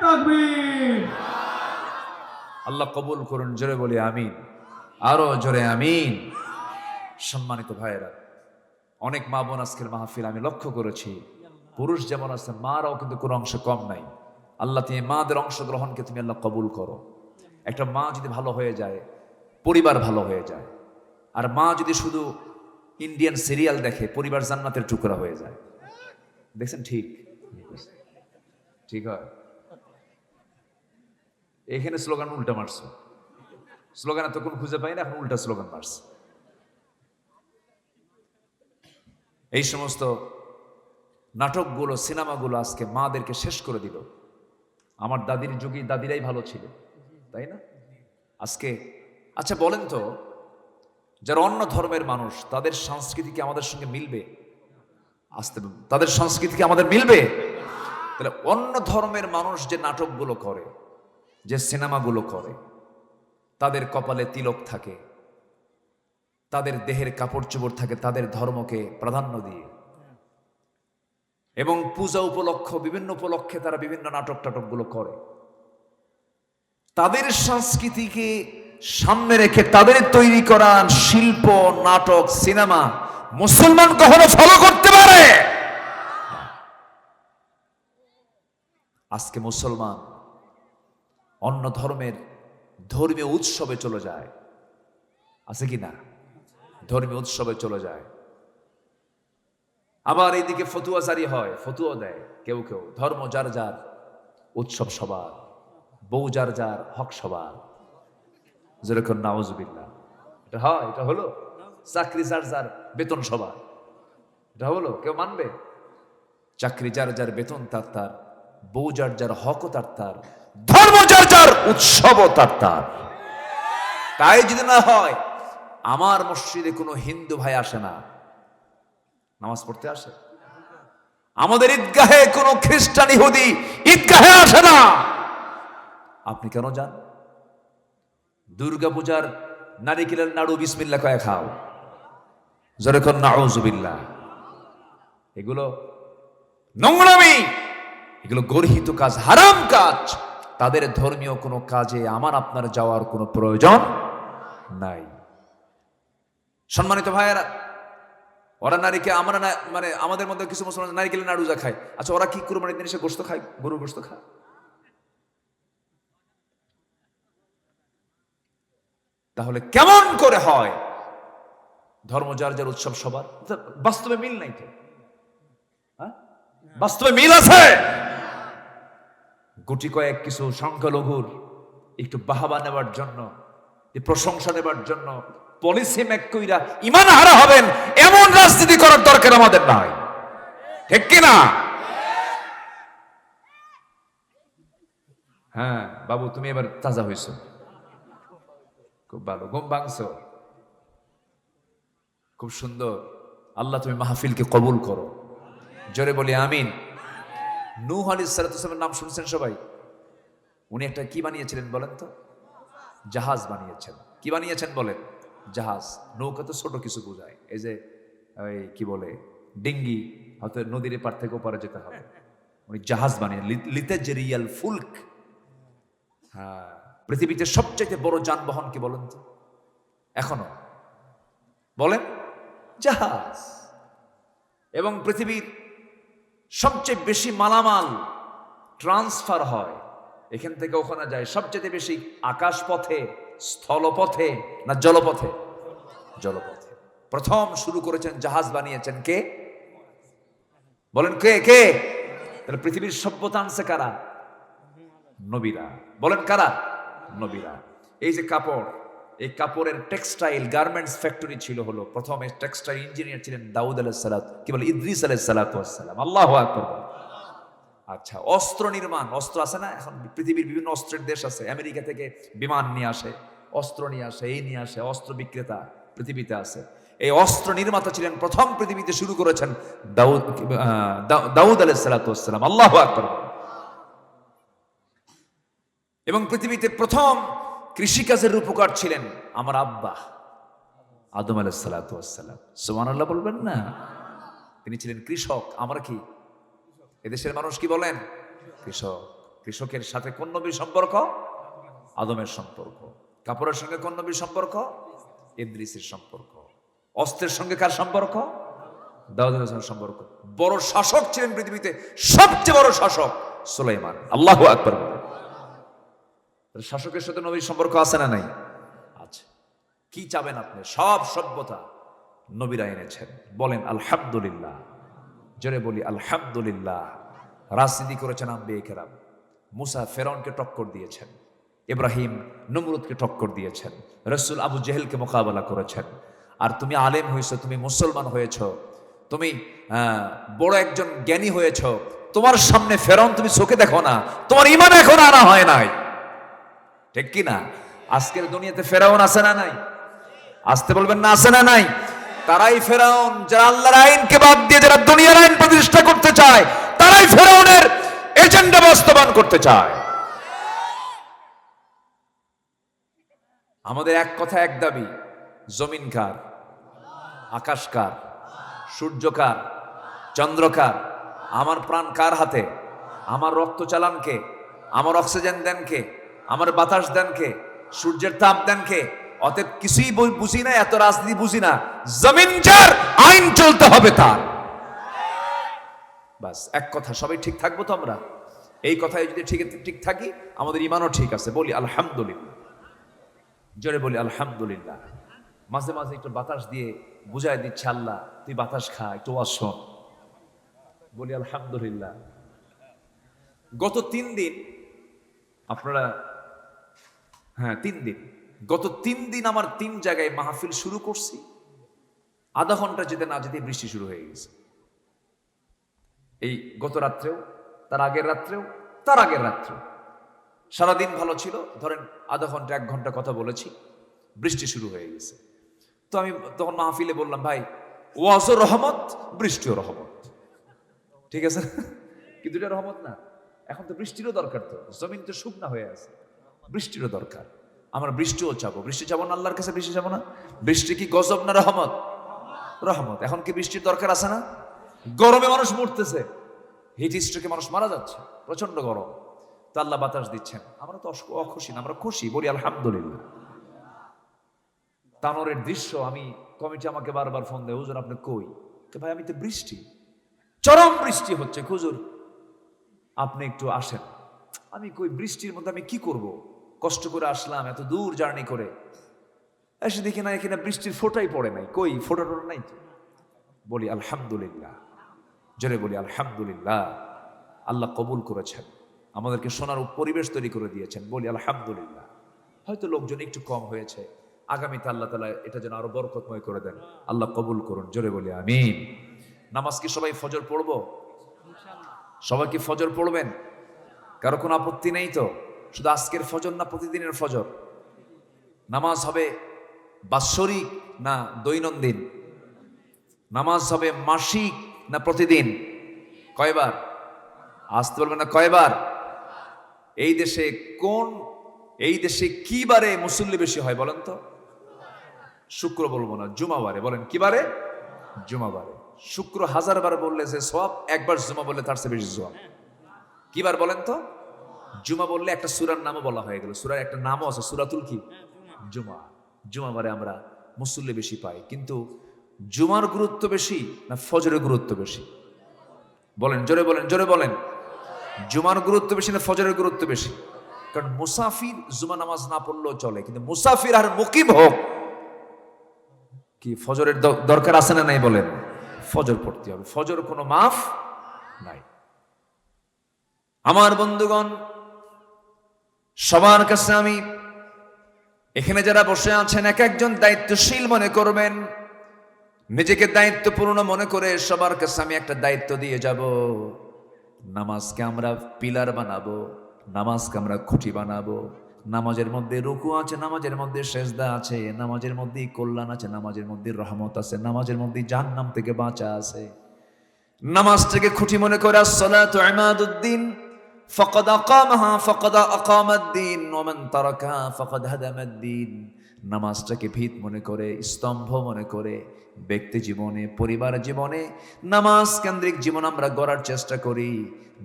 তাকবীর। আল্লাহ কবুল করুন, জোরে বলি আমিন, আরো জোরে আমিন। সম্মানিত ভাইয়েরা, অনেক মা বোন আজকের মাহফিল আমি লক্ষ্য করেছি, পুরুষ যেমন আছে, মারাও কিন্তু কোনো অংশ কম নাই। আল্লাহ তুমি মাদের অংশগ্রহণকে তুমি আল্লাহ কবুল করো। একটা মা যদি ভালো হয়ে যায়, পরিবার ভালো হয়ে যায়। আর মা যদি শুধু ইন্ডিয়ান সিরিয়াল দেখে, পরিবার জান্নাতের টুকরা হয়ে যায়। দেখছেন? ঠিক ঠিক হয়। এখানে স্লোগান উল্টা মারছে, স্লোগান এতক্ষণ খুঁজে পাই না, এখন উল্টা স্লোগান মারছে। এই সমস্ত নাটকগুলো, সিনেমাগুলো আজকে মাদেরকে শেষ করে দিল। আমার দাদির যুগে দাদিরাই ভালো ছিল, তাই না? আজকে আচ্ছা বলেন তো, যারা অন্য ধর্মের মানুষ, তাদের সংস্কৃতি কি আমাদের সঙ্গে মিলবে? তাদের সংস্কৃতি কি আমাদের মিলবে? তাহলে অন্য ধর্মের মানুষ যে নাটকগুলো করে, যে সিনেমাগুলো করে, তাদের কপালে তিলক থাকে, তাদের দেহের কাপড় চোপড় থাকে তাদের ধর্মকে প্রাধান্য দিয়ে, এবং পূজা বিভিন্ন উপলক্ষে তারা বিভিন্ন নাটকগুলো করে, তাদের সংস্কৃতিকে সামনে রেখে তাদের তৈরি করা শিল্প, নাটক, সিনেমা মুসলমান কখনো ফলো করতে পারে? আজকে মুসলমান অন্য ধর্মের ধর্মীয় উৎসবে চলে যায়, আছে কি না? ধর্মীয় উৎসবে চলে যায়। আবার এইদিকে ফতুয়া জারি হয়, ফতুয়া দেয় কেউ কেউ, ধর্ম যার যার, উৎসব সবার, বউ যার যার, হক সবার। যেরকম নাউজুবিল্লাহ, এটা হয়, এটা হলো। চাকরি যার যার, বেতন সবার, এটা হলো। কেউ মানবে? চাকরি যার যার, বেতন তার তার, বউ যার যার, হকও তার তার, ধর্ম যার যার, উৎসবও তার তার। তাই যদি না হয়, আমার মসজিদে কোনো হিন্দু ভাই আসে না, নামাজ পড়তে আসে। আমাদের ঈদগাহে কোনো খ্রিস্টান ইহুদি ঈদগাহে আসে না। আপনি কেন যান? দুর্গা পূজার নারিকেলের নাড়ু বিসমিল্লাহ কয়ে খাও, যেরকম নাউজুবিল্লাহ। এগুলো নোংরামি, এগুলো গর্হিত কাজ, হারাম কাজ। তাদের ধর্মীয় কোনো কাজে আমার আপনার যাওয়ার কোনো প্রয়োজন নাই। সম্মানিত ভাইয়েরা, ওরা নারীকে, আমরা না, মানে আমাদের মধ্যে কিছু মুসলমান নারিকেলের নাড়ু যা খায়, আচ্ছা ওরা কি কুরবানির দিন এসে গোশত খায়? গরুর গোশত খায়? তাহলে কেমন করে হয়? ধর্ম যার যার, উৎসব সবার। বাস্তবে মিল নাই তো, বাস্তবে মিল আছে। গুটি কয়েক কিছু সংখ্যালঘুর একটু বাহাবা নেবার জন্য, প্রশংসা নেবার জন্য পলিসি মেক কইরা ইমান হারা হবেন, এমন রাজনীতি করার দরকার আমাদের নাই, ঠিক কিনা? হ্যাঁ বাবু, তুমি এবার তাজা হয়েছো, খুব ভালো, ঘুম ভাঙছো, খুব সুন্দর। আল্লাহ তুমি মাহফিলকে কবুল করো, জোরে বলি আমিন। নূহ আলাইহিস সালামের নাম শুনছেন সবাই? উনি একটা কি বানিয়েছিলেন বলেন তো? জাহাজ বানিয়েছেন। কি বানিয়েছেন বলেন? জাহাজ। নৌকা তো ছোট কিছু বোঝায়, এই যে ওই কি বলে ডিঙ্গি, হয়তো নদীর পার থেকে ওপারে যেতে হবে। উনি জাহাজ বানিয়ে লিতাজরিয়াল ফুলক। হ্যাঁ, পৃথিবীতে সবচেয়ে বড় যানবাহন কি বলেন তো এখনো? বলেন, জাহাজ। এবং পৃথিবীর সবচেয়ে বেশি মালামাল ট্রান্সফার হয়, এখান থেকে ওখানে যায় সবচেয়ে বেশি আকাশ পথে, স্থলপথে না জলপথে? জলপথে। প্রথম শুরু করেছেন, জাহাজ বানিয়েছেন কে? বলেন কে? কে? তাহলে পৃথিবীর সভ্যতা আনছে কারা? নবীরা। বলেন কারা? নবীরা। এই যে কাপড়, এই কাপড়ের টেক্সটাইল গার্মেন্টস ফ্যাক্টরি ছিল হলো, প্রথমে টেক্সটাইল ইঞ্জিনিয়ার ছিলেন দাউদ আলাইহিস সালাত, কি বলে ইদ্রিস আলাইহিস সালাতু ওয়াস সালাম। আল্লাহু আকবার। আচ্ছা, অস্ত্র নির্মাণ, অস্ত্র আছে না এখন? পৃথিবীর বিভিন্ন অস্ত্রের দেশ আছে, আমেরিকা থেকে বিমান নিয়ে আসে, অস্ত্র নিয়ে আসে, এই নিয়ে আসে, অস্ত্র বিক্রেতা পৃথিবীতে আছে। এই অস্ত্র নির্মাতা ছিলেন প্রথম, পৃথিবীতে শুরু করেছেন দাউদ আলাইহিস সালাতু ওয়াস সালাম। আল্লাহু আকবার। এবং পৃথিবীতে প্রথম কৃষিকাজের রূপকার ছিলেন আমার আব্বা আদম আলাইহিস সালাতু ওয়াস সালাম। সুবহানাল্লাহ বলবেন না? তিনি ছিলেন কৃষক। আমরা কি এদেশের মানুষ কি বলেন? কৃষক। কৃষকের সাথে কোন নবীর সম্পর্ক? আদমের সম্পর্ক। কাপড়ের সঙ্গে কোন নবীর সম্পর্ক? ইদ্রিসের সম্পর্ক। অস্ত্রের সঙ্গে কার সম্পর্ক? দাউদ আলাইহিস সম্পর্ক। বড় শাসক ছিলেন পৃথিবীতে, সবচেয়ে বড় শাসক সুলাইমান। আল্লাহু আকবার। শাসকের সাথে নবীর সম্পর্ক আছে না নাই? আচ্ছা, কি চাবেন আপনি? সব সভ্যতা নবীরা এনেছেন। বলেন আলহামদুলিল্লাহ, জোরে বলি আলহামদুলিল্লাহ। রাজনীতি করেছেন আম্বিয়া কেরাম। মুসা ফেরাউনকে টক্কর দিয়েছেন, ইব্রাহিম নমরুদকে টক্কর দিয়েছেন, রাসূল আবু জেহেলকে মোকাবেলা করেছেন। আর তুমি আলেম হয়েছ, তুমি মুসলমান হয়েছ, তুমি বড় একজন জ্ঞানী হয়েছ, তোমার সামনে ফেরাউন তুমি চোখে দেখো না, তোমার ঈমান এখন আনা হয় নাই, ঠিক কি না? আজকের দুনিয়াতে ফেরাউন আছে না নাই? আসতে বলবেন না, আছে না নাই? তারাই ফেরাউন, যারা আল্লাহর আইনকে বাদ দিয়ে যারা দুনিয়ার আইন প্রতিষ্ঠা করতে চায়, তারাই ফেরাউনের এজেন্ডা বাস্তবায়ন করতে চায়। আমাদের এক কথা এক দাবি, জমিন কার, আকাশ কার, সূর্য কার, চন্দ্র কার, আমার প্রাণ কার হাতে, আমার রক্ত চালান কে, আমার অক্সিজেন দেন কে, আমার বাতাস দেন কে, সূর্যের তাপ দেন কে? অতএব কিছুই বুঝি না, এত রাজনীতি বুঝি না, জমিন যার, আইন চলতে হবে তার। বাস, এক কথা, সবাই ঠিক থাকবো তো আমরা? এই কথায় যদি ঠিক থাকি, আমাদের ইমানও ঠিক আছে। বলি আলহামদুলিল্লাহ, জোরে বলি আলহামদুলিল্লাহ। মাঝে মাঝে একটু বাতাস দিয়ে বুঝাই দিচ্ছে আল্লাহ, তুই বাতাস খা, একটু ওয়াজ শোন। বলি আলহামদুলিল্লাহ। গত 3 দিন আপনারা, হ্যাঁ 3 দিন, গত 3 দিন আমার 3 জায়গায় মাহফিল শুরু করছি, আধা ঘন্টা যেতে না যেতে বৃষ্টি শুরু হয়ে গেছে। এই গত রাত্রেও, তার আগের রাত্রেও, তার আগের রাত্রেও সারাদিন ভালো ছিল, ধরেন আধা ঘন্টা 1 ঘন্টা কথা বলেছি, বৃষ্টি শুরু হয়ে গেছে। তো আমি তখন মাহফিলে বললাম, ভাই ওয়াজও রহমত, বৃষ্টিও রহমত, ঠিক আছে? কিন্তু এটা রহমত না, এখন তো বৃষ্টিরও দরকার, তো জমিন তো শুকনা হয়ে আছে, বৃষ্টিরও দরকার। আমরা বৃষ্টিও চাবো, বৃষ্টি চাবো না আল্লাহর কাছে? বৃষ্টি চাবো না? বৃষ্টি কি গজব না রহমত? রহমত। এখন কি বৃষ্টির দরকার আছে না? গরমে মানুষ মরতেছে, হিট স্ট্রোকে মানুষ মারা যাচ্ছে, প্রচন্ড গরম, তো আল্লাহ বাতাস দিচ্ছেন। আমরা তো অখুশি না, আমরা খুশি, বলি আলহামদুলিল্লাহ। তানোরের দৃশ্য, আমি কমিটি আমাকে বারবার ফোন দেয়, হুজুর আপনি কই? ভাই আমি তো বৃষ্টি, চরম বৃষ্টি হচ্ছে, হুজুর আপনি একটু আসেন। আমি কই বৃষ্টির মধ্যে আমি কি করব? কষ্ট করে আসলাম, এত দূর জার্নি করে, এসে দেখি না এখানে বৃষ্টির ফোঁটাই পড়ে নাই। কই ফোঁটা টোটা নাই তো? বলি আলহামদুলিল্লাহ, জোরে বলি আলহামদুলিল্লাহ। আল্লাহ কবুল করেছেন, আমাদেরকে শোনার পরিবেশ তৈরি করে দিয়েছেন, বলি আলহামদুলিল্লাহ। হয়তো লোকজন একটু কম হয়েছে, আগামীতে আল্লাহ তাআলা এটা যেন আরো বরকতময় করে দেন, আল্লাহ কবুল করুন, জোরে বলি আমিন। নামাজ কি সবাই ফজর পড়বো? সবাই কি ফজর পড়বেন? কারো কোনো আপত্তি নেই তো? শুধু আজকের ফজর না, প্রতিদিনের ফজর? নামাজ হবে বাৎসরিক না দৈনন্দিন? নামাজ হবে মাসিক না প্রতিদিন? কয়বার? আসতে বলবেন না, কয়বার? এই দেশে কি বারে মুসল্লি বেশি হয় বলেন তো? শুক্র বলবো না, জুমাবারে। বলেন কি বারে? জুমাবারে। শুক্র 1000 বার বললে যে সওয়াব, একবার জুমা বললে তার চেয়ে বেশি সওয়াব। কি বার বলেন তো? জুমা বললে একটা সূরার নামও বলা হয়ে গেল, সূরার একটা নামও আছে, সূরাতুল কি? জুমা। জুমাবারে আমরা মুসল্লি বেশি পাই। কিন্তু জুমার গুরুত্ব বেশি না ফজরের গুরুত্ব বেশি? বলেন, জোরে বলেন, জোরে বলেন। জুমার গুরুত্ব বেশি না ফজরের গুরুত্ব বেশি? কারণ মুসাফির জুমা নামাজ না পড়লেও চলে, কিন্তু মুসাফির আর মুকিম হোক, কি ফজরের দরকার আছে না নাই? বলেন, ফজর পড়তে হবে, ফজর কোনো মাফ নাই। আমার বন্ধুগণ, সবার কাছে আমি, এখানে যারা বসে আছেন এক একজন দায়িত্বশীল মনে করবেন, নিজেকে দায়িত্বপূর্ণ মনে করে সবার কাছে আমি একটা দায়িত্ব দিয়ে যাব। নামাজকে আমরা পিলার বানাবো, নামাজকে আমরা খুঁটি বানাবো। নামাজের মধ্যে রুকু আছে, নামাজের মধ্যে সেজদা আছে, নামাজের মধ্যে কল্যাণ আছে, নামাজের মধ্যে রহমত আছে, নামাজের মধ্যে জাহান্নাম থেকে বাঁচা আছে। নামাজটাকে খুঁটি মনে করে, আসসালাতু ইমাদুদ্দিন ফাকাদ আকামাহা ফাকাদ আকামাদ্দিন ওয়া মান তারাকাহা ফাকাদ হাদামাদ্দিন। নামাজটাকে ভিত মনে করে, স্তম্ভ মনে করে ব্যক্তি জীবনে, পরিবার জীবনে নামাজ কেন্দ্রিক জীবন আমরা গড়ার চেষ্টা করি।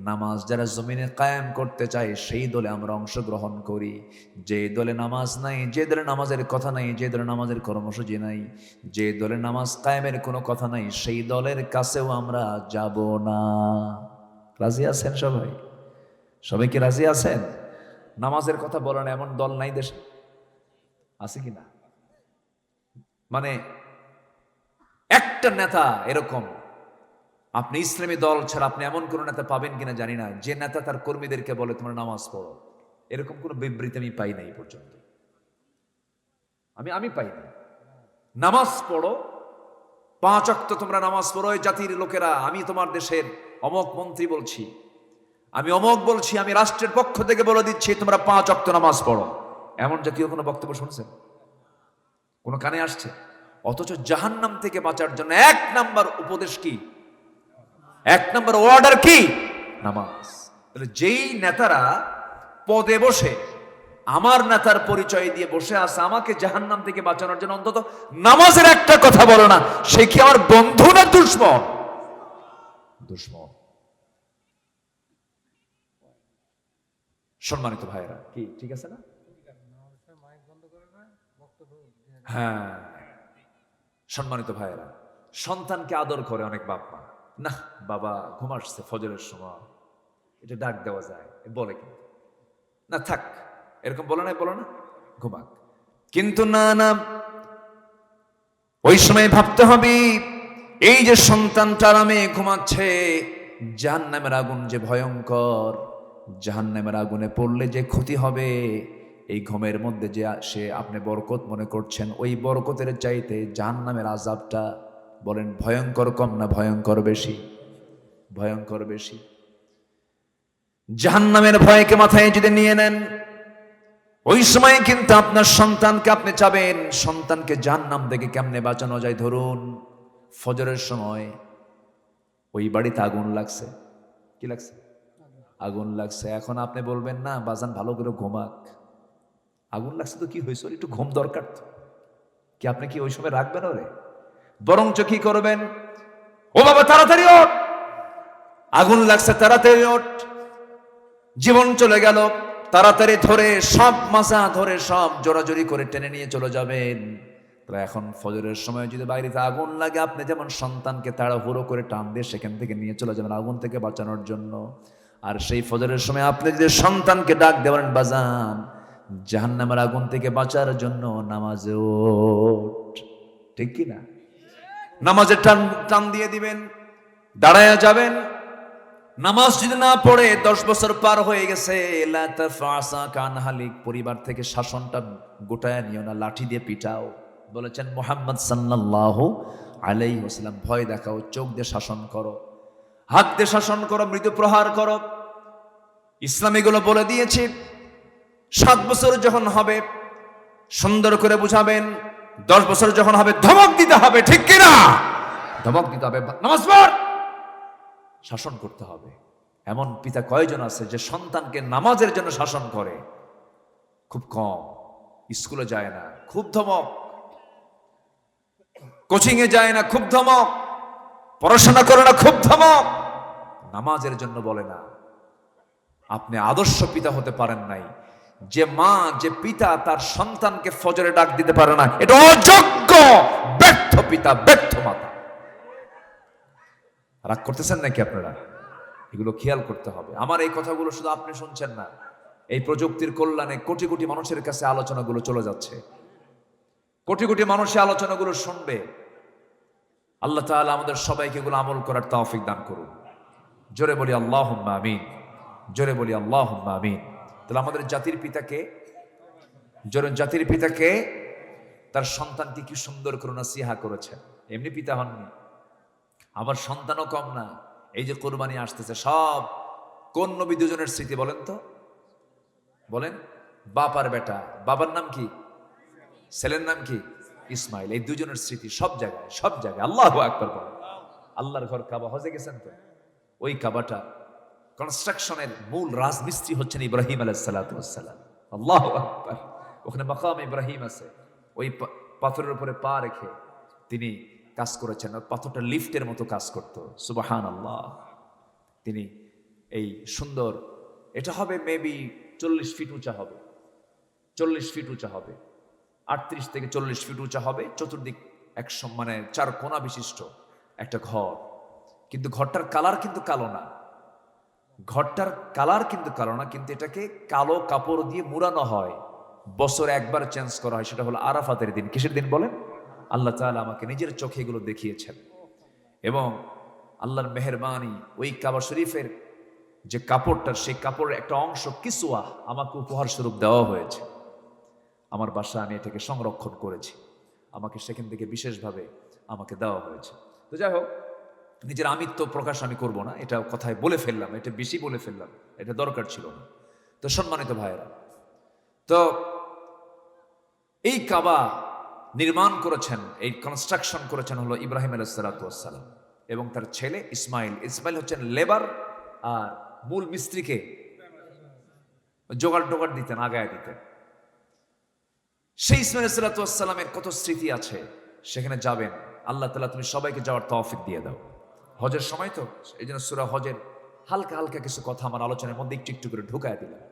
নামাজ যারা জমিনে কায়েম করতে চায় সেই দলে আমরা অংশগ্রহণ করি। যে দলে নামাজ নাই, যে দলে নামাজের কথা নাই, যে দলে নামাজের কর্মসূচি নাই, যে দলে নামাজ কায়েমের কোনো কথা নাই, সেই দলের কাছেও আমরা যাব না। রাজি আছেন সবাই? সবাই কি রাজি আছেন? নামাজের কথা বলেন এমন দল নাই দেশে, আছে কি না? মানে একটা নেতা এরকম, আপনি ইসলামী দল ছাড়া আপনি এমন কোন নেতা পাবেন কিনা জানি না, যে নেতা তার কর্মীদেরকে বলে তোমরা নামাজ পড়ো। এরকম কোন বিবৃতি আমি পাই নাই পর্যন্ত, আমি পাই না। নামাজ পড়ো, 5 ওয়াক্ত তোমরা নামাজ পড়ো। এই জাতির লোকেরা, আমি তোমার দেশের অমক মন্ত্রী বলছি, আমি অমক বলছি, আমি রাষ্ট্রের পক্ষ থেকে বলে দিচ্ছি তোমরা 5 ওয়াক্ত নামাজ পড়ো। এমন জাতীয় কোনো বক্তব্য শুনছেন? কোনো কানে আসছে? অথচ জাহান্নাম থেকে বাঁচার জন্য 1 নাম্বার উপদেশ কি, 1 নাম্বার অর্ডার কি? নামাজ। তাহলে যেই নেতারা পদে বসে আমার নেতার পরিচয় দিয়ে বসে আছে, আমাকে জাহান্নাম থেকে বাঁচানোর জন্য অন্তত নামাজের একটা কথা বলো না, সে কি আমার বন্ধু না দুশমন? দুশমন। সম্মানিত ভাইরা, কি ঠিক আছে না? হ্যাঁ, সম্মানিত ভাইরা, সন্তানকে আদর করে অনেক বাপ মা। না বাবা ঘুম আসছে ফজরের সময়, এটা ডাক দেওয়া যায় বলে, কিন্তু না থাক, এরকম বলে না, বলো না ঘুমাক। কিন্তু না না, ওই সময় ভাবতে হবে এই যে সন্তানটা আরামে ঘুমাচ্ছে, জাহান্নামের আগুন যে ভয়ঙ্কর, জাহান্নামের আগুনে পড়লে যে ক্ষতি হবে, এই ঘুমের মধ্যে যে সে আপনি বরকত মনে করছেন, ওই বরকতের চাইতে জাহান্নামের আযাবটা বলেন ভয়ঙ্কর কম না ভয়ঙ্কর বেশি? ভয়ঙ্কর বেশি। জাহান্নামের ভয়কে মাথায় যদি নিয়ে নেন, ওই সময় কিন্তু আপনার সন্তানকে আপনি চাবেন, সন্তানকে জাহান্নাম থেকে কেমনে বাঁচানো যায়। ধরুন ফজরের সময় ওই বাড়িতে আগুন লাগছে, কি লাগছে? আগুন লাগছে। এখন আপনি বলবেন না বাজান ভালো করে ঘুমাক, আগুন লাগছে তো কি হয়েছে, একটু ঘুম দরকার তো, কি আপনি কি ওই সময় রাখবেন ওরে? বরঞ্চ কি করবেন, ও বাবা তাড়াতাড়ি ওঠ, আগুন লাগছে তাড়াতাড়ি ওঠ, জীবন চলে গেল, তাড়াতাড়ি ধরে সব মাসা ধরে সব জোরাজোরি করে টেনে নিয়ে চলে যাবেন। এখন ফজরের সময় যদি বাইরেতে আগুন লাগে, আপনি যেমন সন্তানকে তাড়াহুড়ো করে টান দিয়ে সেখান থেকে নিয়ে চলে যাবেন আগুন থেকে বাঁচানোর জন্য, আর সেই ফজরের সময় আপনি যদি সন্তানকে ডাক দেবেন বাজান জাহান্নামের আগুন থেকে বাঁচার জন্য নামাজে ওঠ, ঠিক কি না? নামাজের টান দিয়ে দিবেন, দাঁড়ায়া যাবেন। নামাজ যদি না পড়ে 10 বছর পার হয়ে গেছে, পরিবার থেকে শাসনটা গোটায় নিও না, লাঠি দিয়ে পিটাও। বলেছেন মুহাম্মদ সাল্লাল্লাহু আলাইহি ওয়াসাল্লাম, ভয় দেখাও, চোখ দিয়ে শাসন করো, হাত দিয়ে শাসন করো, মৃদু প্রহার করো। ইসলাম এগুলো বলে দিয়েছে। 7 বছর যখন হবে সুন্দর করে বুঝাবেন, 10 বছর যখন হবে ধমক দিতে হবে, ঠিক কিনা? ধমক দিতে হবে, নামাজ পড়, শাসন করতে হবে। এমন পিতা কয়জন আছে যে সন্তানকে নামাজের জন্য শাসন করে? খুব কম। স্কুলে যায় না, খুব ধমক। কোচিং এ যায় না, খুব ধমক। পড়াশোনা করে না, খুব ধমক। নামাজের জন্য বলে না। আপনি আদর্শ পিতা হতে পারেন নাই। যে মা যে পিতা তার সন্তানকে ফজরে ডাক দিতে পারে না, এটা অযোগ্য, ব্যর্থ পিতা, ব্যর্থ মাতা। রাগ করতেছেন নাকি আপনারা? এগুলো খেয়াল করতে হবে। আমার এই কথাগুলো শুধু আপনি শুনছেন না, এই প্রযুক্তির কল্যাণে কোটি কোটি মানুষের কাছে আলোচনাগুলো চলে যাচ্ছে, কোটি কোটি মানুষের আলোচনাগুলো শুনবে। আল্লাহ তাআলা আমাদের সবাইকে এগুলো আমল করার তৌফিক দান করুন। জোরে বলি আল্লাহুম্মা আমিন, জোরে বলি আল্লাহুম্মা আমিন। তাহলে আমাদের জাতির পিতাকে, জোরে জাতির পিতাকে তার সন্তানকে কি সুন্দর করে নসিহা করেছেন। এমনি পিতা হননি, আবার সন্তানও কম না। এই যে কোরবানি আসতেছে, সব কোন নবী দুজনের স্মৃতি বলেন তো? বলেন। বাপ আর বেটা, বাবার নাম কি? ছেলের নাম কি? ইসমাইল। এই দুজনের স্মৃতি সব জায়গায়, সব জায়গায়। আল্লাহু আকবার বলেন। আল্লাহর ঘর কাবা, হজে গেছেন তো? ওই কাবাটা কনস্ট্রাকশনের মূল রাজমিস্ত্রি হচ্ছেন ইব্রাহিম আলাইহিস সালাতু ওয়াস সালাম। আল্লাহু আকবার। ওখানে মাকাম ইব্রাহিম আছে, ওই পাথরের উপরে পা রেখে তিনি কাজ করেছেন। পাথরটা লিফটের মতো কাজ করতো। সুবহানাল্লাহ। তিনি এই সুন্দর, এটা হবে মেবি 40 ফিট উঁচা হবে, 40 ফিট উঁচা হবে, 38 থেকে 40 ফিট উঁচা হবে। চতুর্দিক মানে 4 কোণা বিশিষ্ট একটা ঘর। কিন্তু ঘরটার কালার কিন্তু কালো না, ঘরটার কালার কিন্তু কালো না, কিন্তু এটাকে কালো কাপড় দিয়ে মুড়ানো হয়। বছরে একবার চেঞ্জ করা হয়, সেটা হলো আরাফাতের দিন। কিসের দিন বলেন? আল্লাহ তাআলা আমাকে নিজের চোখে এগুলো দেখিয়েছেন। এবং আল্লাহর মেহেরবানি, ওই কাবা শরীফের যে কাপড়টা, সেই কাপড়ের একটা অংশ কিসওয়া আমাকে উপহার স্বরূপ দেওয়া হয়েছে। আমার বাসায় আমি এটাকে সংরক্ষণ করেছি, আমাকে সেখান থেকে বিশেষভাবে আমাকে দেওয়া হয়েছে। তো যাই হোক, নিজের আমিত্ব প্রকাশ আমি করব না, এটা কথায় বলে ফেললাম, এটা বেশি বলে ফেললাম, এটা দরকার ছিল না। তো সম্মানিত ভাইয়েরা, তো এই কাবা নির্মাণ করেছেন, এই কনস্ট্রাকশন করেছেন হলো ইব্রাহিম আলাইহিস সালাতু ওয়াস সালাম এবং তার ছেলে ইসমাইল। ইসমাইল হচ্ছেন লেবার, আর মূল মিস্ত্রিকে জোগাড় টোগাড় দিতেন, আগায় দিতেন। সেই ইসমাইল আলাইহিস সালাতু ওয়াস সালামের কত স্মৃতি আছে, সেখানে যাবেন। আল্লাহ তাআলা তুমি সবাইকে যাওয়ার তৌফিক দিয়ে দাও। হজের সময় তো, এই জন্য সূরা হজের হালকা হালকা কিছু কথা আমার আলোচনার মধ্যে একটু একটু করে ঢুকায় দিলাম।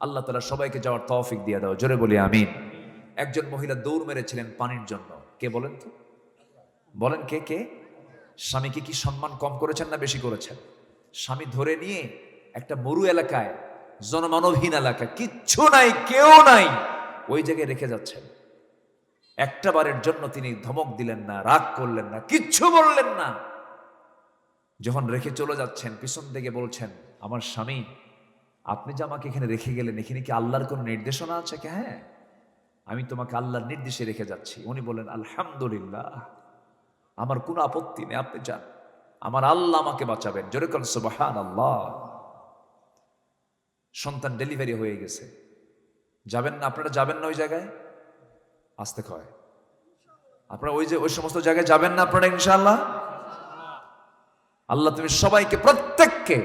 আল্লাহ তাআলা সবাইকে যাওয়ার তৌফিক দিয়ে দাও, জোরে বলি আমিন। একজন মহিলা দৌড় মেরেছিলেন পানির জন্য, কে বলেন তো? বলেন কে কে? স্বামীকে কি সম্মান কম করেছেন না বেশি করেছেন? স্বামী ধরে নিয়ে একটা মরু এলাকায়, জনমানবহীন এলাকা, কিচ্ছু নাই, কেউ নাই, ওই জায়গায় রেখে যাচ্ছেন। একটা বারের জন্য তিনি ধমক দিলেন না, রাগ করলেন না, কিচ্ছু বললেন না। যখন রেখে চলে যাচ্ছেন, পিছন থেকে বলছেন, আমার স্বামী, আপনি যে আমাকে এখানে রেখে গেলেন, এখানে কি আল্লাহর কোনো নির্দেশনা আছে? কি হ্যাঁ, আমি তোমাকে আল্লাহর নির্দেশে রেখে যাচ্ছি। উনি বলেন, আলহামদুলিল্লাহ, আমার কোনো আপত্তি নেই, আপনি যান, আমার আল্লাহ আমাকে বাঁচাবেন। জোরে বলেন সুবহানাল্লাহ। সন্তান ডেলিভারি হয়ে গেছে, যাবেন না? আপনারা যাবেন না ওই জায়গায়? আসতে কয়, আপনারা ওই সমস্ত জায়গায় যাবেন না আপনারা ইনশাআল্লাহ? আল্লাহ তুমি সবাইকে, প্রত্যেককে,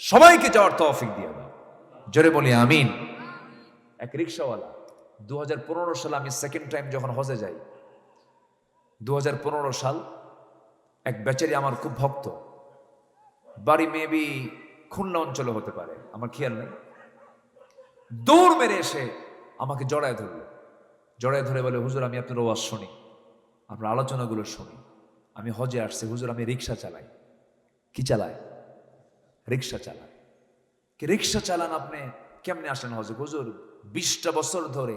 সবাইকে যাওয়ার তৌফিক দিয়ে দাও, জোরে বলি আমিন। এক রিকশাওয়ালা, 2015 সালে আমি সেকেন্ড টাইম যখন হজে যাই, 2015 সাল, এক বেচারি আমার খুব ভক্ত, বাড়ি মেবি খুলনা অঞ্চলে হতে পারে, আমার খেয়াল নেই, দৌড় মেরে এসে আমাকে জড়ায় ধরল। জড়ায় ধরে বলে, হুজুর আমি আপনার ওয়াজ শুনি, আপনার আলোচনাগুলো শুনি, আমি হজে আসছি হুজুর, আমি রিক্সা চালাই। কি চালায়? রিক্সা চালায়। কি রিক্সা চালান আপনি? কেমনে আসেন হজে? হুজুর 20টা বছর ধরে